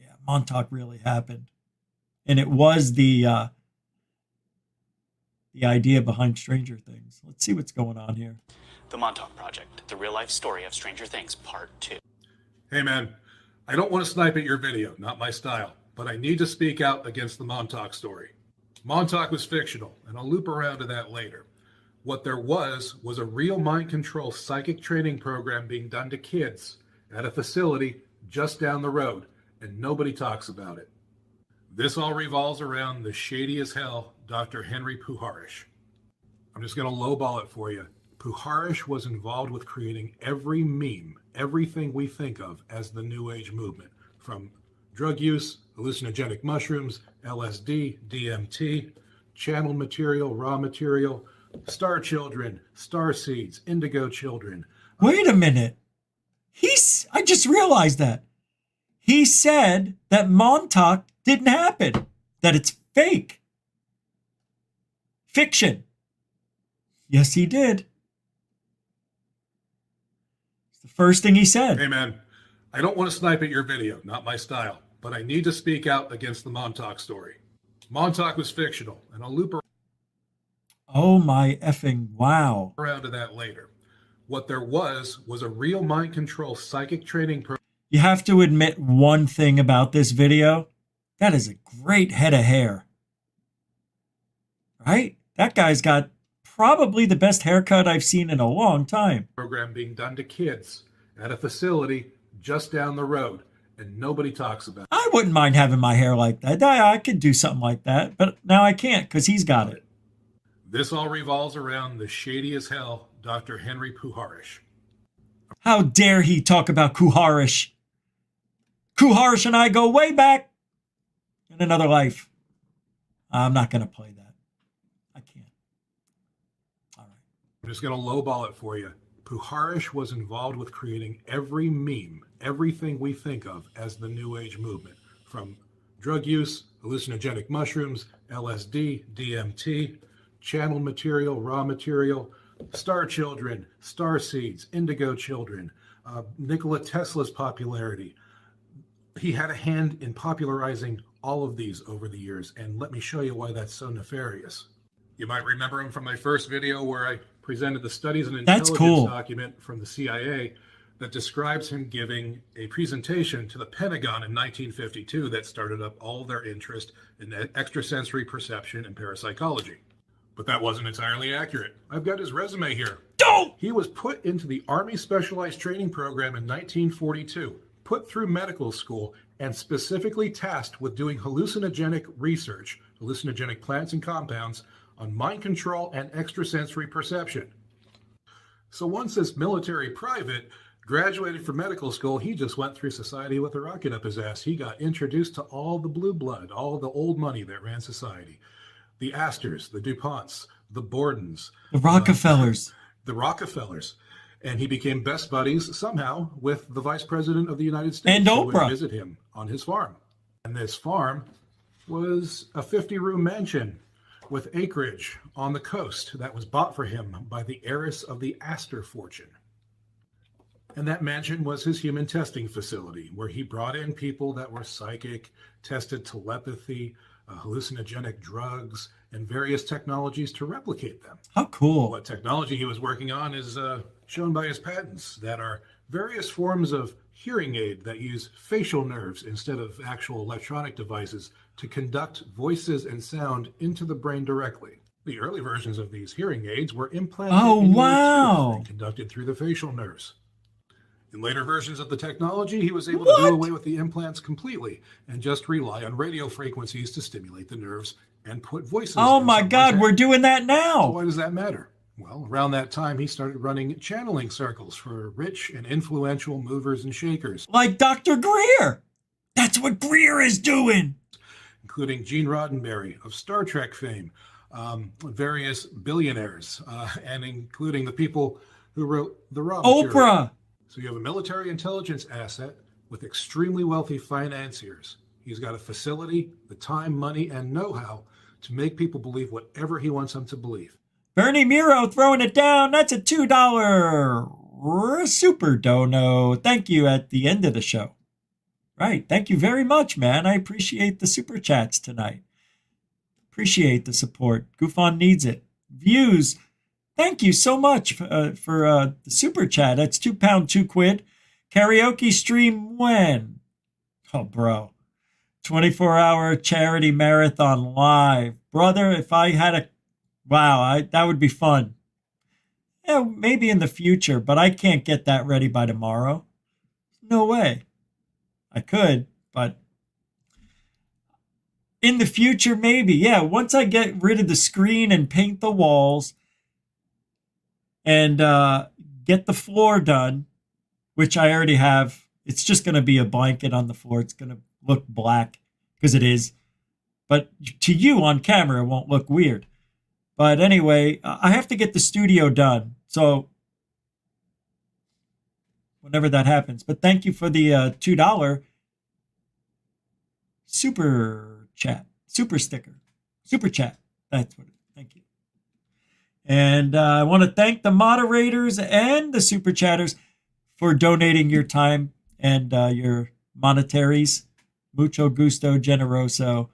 Yeah, Montauk really happened. And it was the idea behind Stranger Things. Let's see what's going on here. The Montauk Project, the real-life story of Stranger Things, Part 2. Hey, man, I don't want to snipe at your video, not my style, but I need to speak out against the Montauk story. Montauk was fictional, and I'll loop around to that later. What there was a real mind control psychic training program being done to kids at a facility just down the road, and nobody talks about it. This all revolves around the shady as hell Dr. Henry Puharish. I'm just going to lowball it for you. Puharish was involved with creating every meme, everything we think of as the New Age movement, from drug use, hallucinogenic mushrooms, LSD, DMT, channeled material, raw material, star children, star seeds, indigo children. Wait a minute. I just realized that. He said that Montauk didn't happen, that it's fake. Fiction. Yes, he did. It's the first thing he said. Hey, man, I don't want to snipe at your video, not my style, but I need to speak out against the Montauk story. Montauk was fictional, and I'll loop Oh my effing wow. around to that later. What there was a real mind control psychic training program. You have to admit one thing about this video. That is a great head of hair. Right? That guy's got probably the best haircut I've seen in a long time. Program being done to kids at a facility just down the road, and nobody talks about it. I wouldn't mind having my hair like that. I could do something like that, but now I can't because he's got it. This all revolves around the shady as hell Dr. Henry Puharish. How dare he talk about Kuharish? Kuharish and I go way back in another life. I'm not going to play that. I can't. All right. I'm just going to lowball it for you. Puharish was involved with creating every meme, everything we think of as the New Age movement, from drug use, hallucinogenic mushrooms, LSD, DMT, channeled material, raw material, star children, star seeds, indigo children, Nikola Tesla's popularity. He had a hand in popularizing all of these over the years, and let me show you why that's so nefarious. You might remember him from my first video where I presented the studies and intelligence document from the CIA that describes him giving a presentation to the Pentagon in 1952 that started up all their interest in extrasensory perception and parapsychology. But that wasn't entirely accurate. I've got his resume here. He was put into the Army Specialized Training Program in 1942, put through medical school, and specifically tasked with doing hallucinogenic research, hallucinogenic plants and compounds, on mind control and extrasensory perception. So once this military private graduated from medical school, he just went through society with a rocket up his ass. He got introduced to all the blue blood, all the old money that ran society. The Astors, the DuPonts, the Bordens. The Rockefellers. The Rockefellers. And he became best buddies somehow with the Vice President of the United States. And who would Oprah. visit him on his farm. And this farm was a 50-room mansion with acreage on the coast that was bought for him by the heiress of the Astor fortune. And that mansion was his human testing facility, where he brought in people that were psychic, tested telepathy, hallucinogenic drugs, and various technologies to replicate them. How cool. What technology he was working on is shown by his patents, that are various forms of hearing aid that use facial nerves instead of actual electronic devices to conduct voices and sound into the brain directly. The early versions of these hearing aids were implanted in the ear and conducted through the facial nerves. In later versions of the technology, he was able to do away with the implants completely and just rely on radio frequencies to stimulate the nerves and put voices. Oh my God, we're doing that now. So why does that matter? Well, around that time, he started running channeling circles for rich and influential movers and shakers. Like Dr. Greer. That's what Greer is doing. Including Gene Roddenberry of Star Trek fame, various billionaires, and including the people who wrote the raw material. Oprah. So you have a military intelligence asset with extremely wealthy financiers. He's got a facility, the time, money, and know-how to make people believe whatever he wants them to believe. Bernie Miro throwing it down. That's a $2 super dono. Thank you at the end of the show. Right. Thank you very much, man. I appreciate the super chats tonight. Appreciate the support. Goofon needs it. Views. Thank you so much for the super chat. That's £2, £2. Karaoke stream when? Oh, bro. 24-hour charity marathon live. Brother, if I had a... Wow, that would be fun. Yeah, maybe in the future, but I can't get that ready by tomorrow. No way. I could, but... In the future, maybe. Yeah, once I get rid of the screen and paint the walls... and get the floor done, which I already have. It's just going to be a blanket on the floor. It's going to look black because it is. But to you on camera, it won't look weird. But anyway, I have to get the studio done. So whenever that happens. But thank you for the $2 super chat, super sticker, super chat. That's what it is. Thank you. And I want to thank the moderators and the super chatters for donating your time and your monetaries. Mucho gusto, generoso.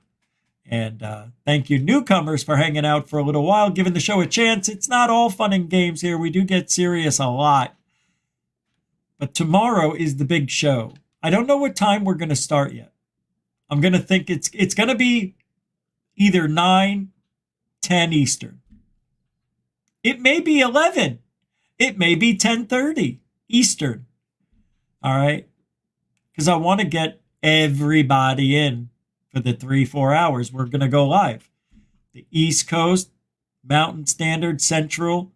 And thank you, newcomers, for hanging out for a little while, giving the show a chance. It's not all fun and games here. We do get serious a lot. But tomorrow is the big show. I don't know what time we're going to start yet. I'm going to think it's going to be either 9, 10 Eastern. It may be 11. It may be 10:30 Eastern. All right? Because I want to get everybody in for the 3-4 hours. We're going to go live. The East Coast, Mountain Standard, Central,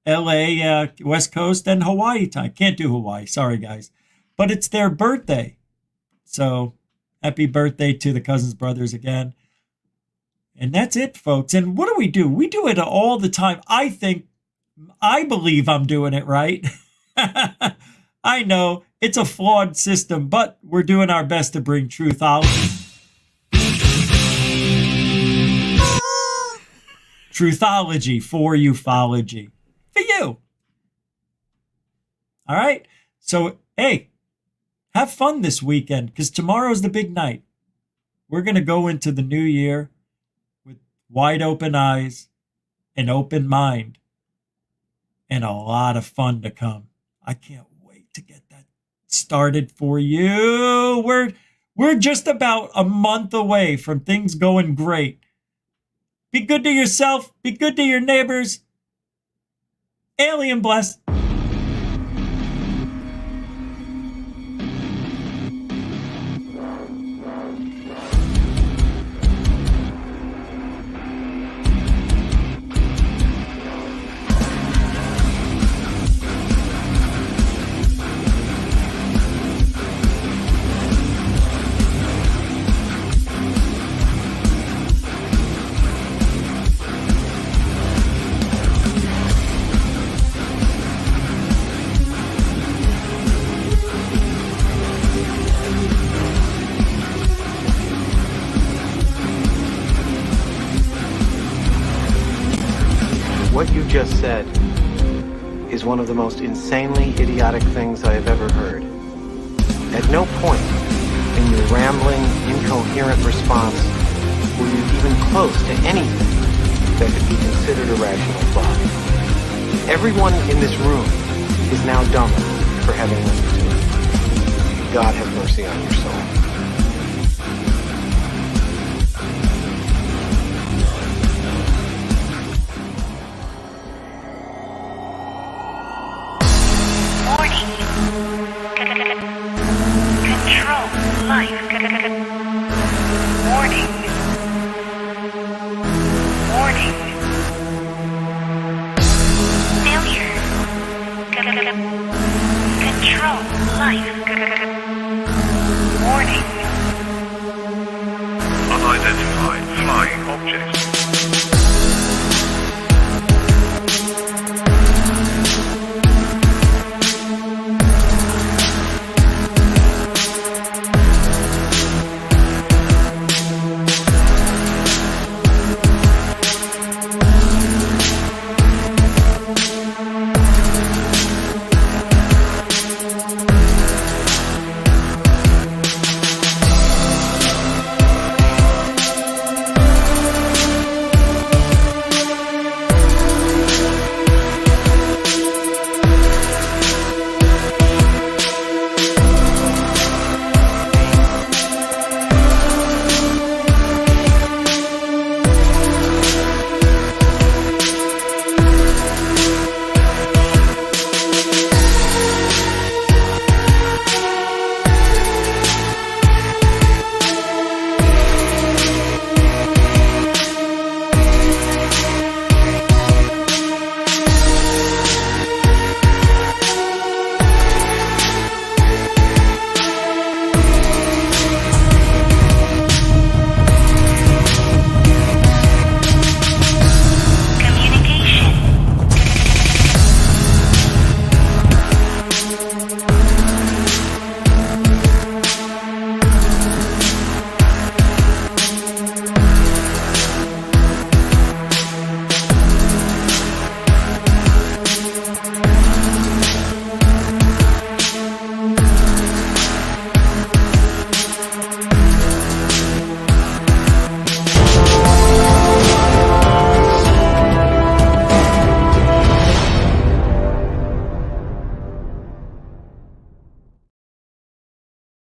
LA, West Coast, and Hawaii time. Can't do Hawaii. Sorry, guys. But it's their birthday. So happy birthday to the Cousins Brothers again. And that's it, folks. And what do? We do it all the time. I believe I'm doing it right. I know it's a flawed system, but we're doing our best to bring truthology. Truthology for ufology. For you. All right? So, hey, have fun this weekend because tomorrow's the big night. We're going to go into the new year with wide open eyes, an open mind, and a lot of fun to come. I can't wait to get that started for you. We're just about a month away from things going great. Be good to yourself. Be good to your neighbors. Alien bless. What you just said is one of the most insanely idiotic things I have ever heard. At no point in your rambling, incoherent response were you even close to anything that could be considered a rational thought. Everyone in this room is now dumber for having listened to it. God have mercy on your soul. Control life. Warning. Warning. Failure. Control life. Warning. Unidentified flying objects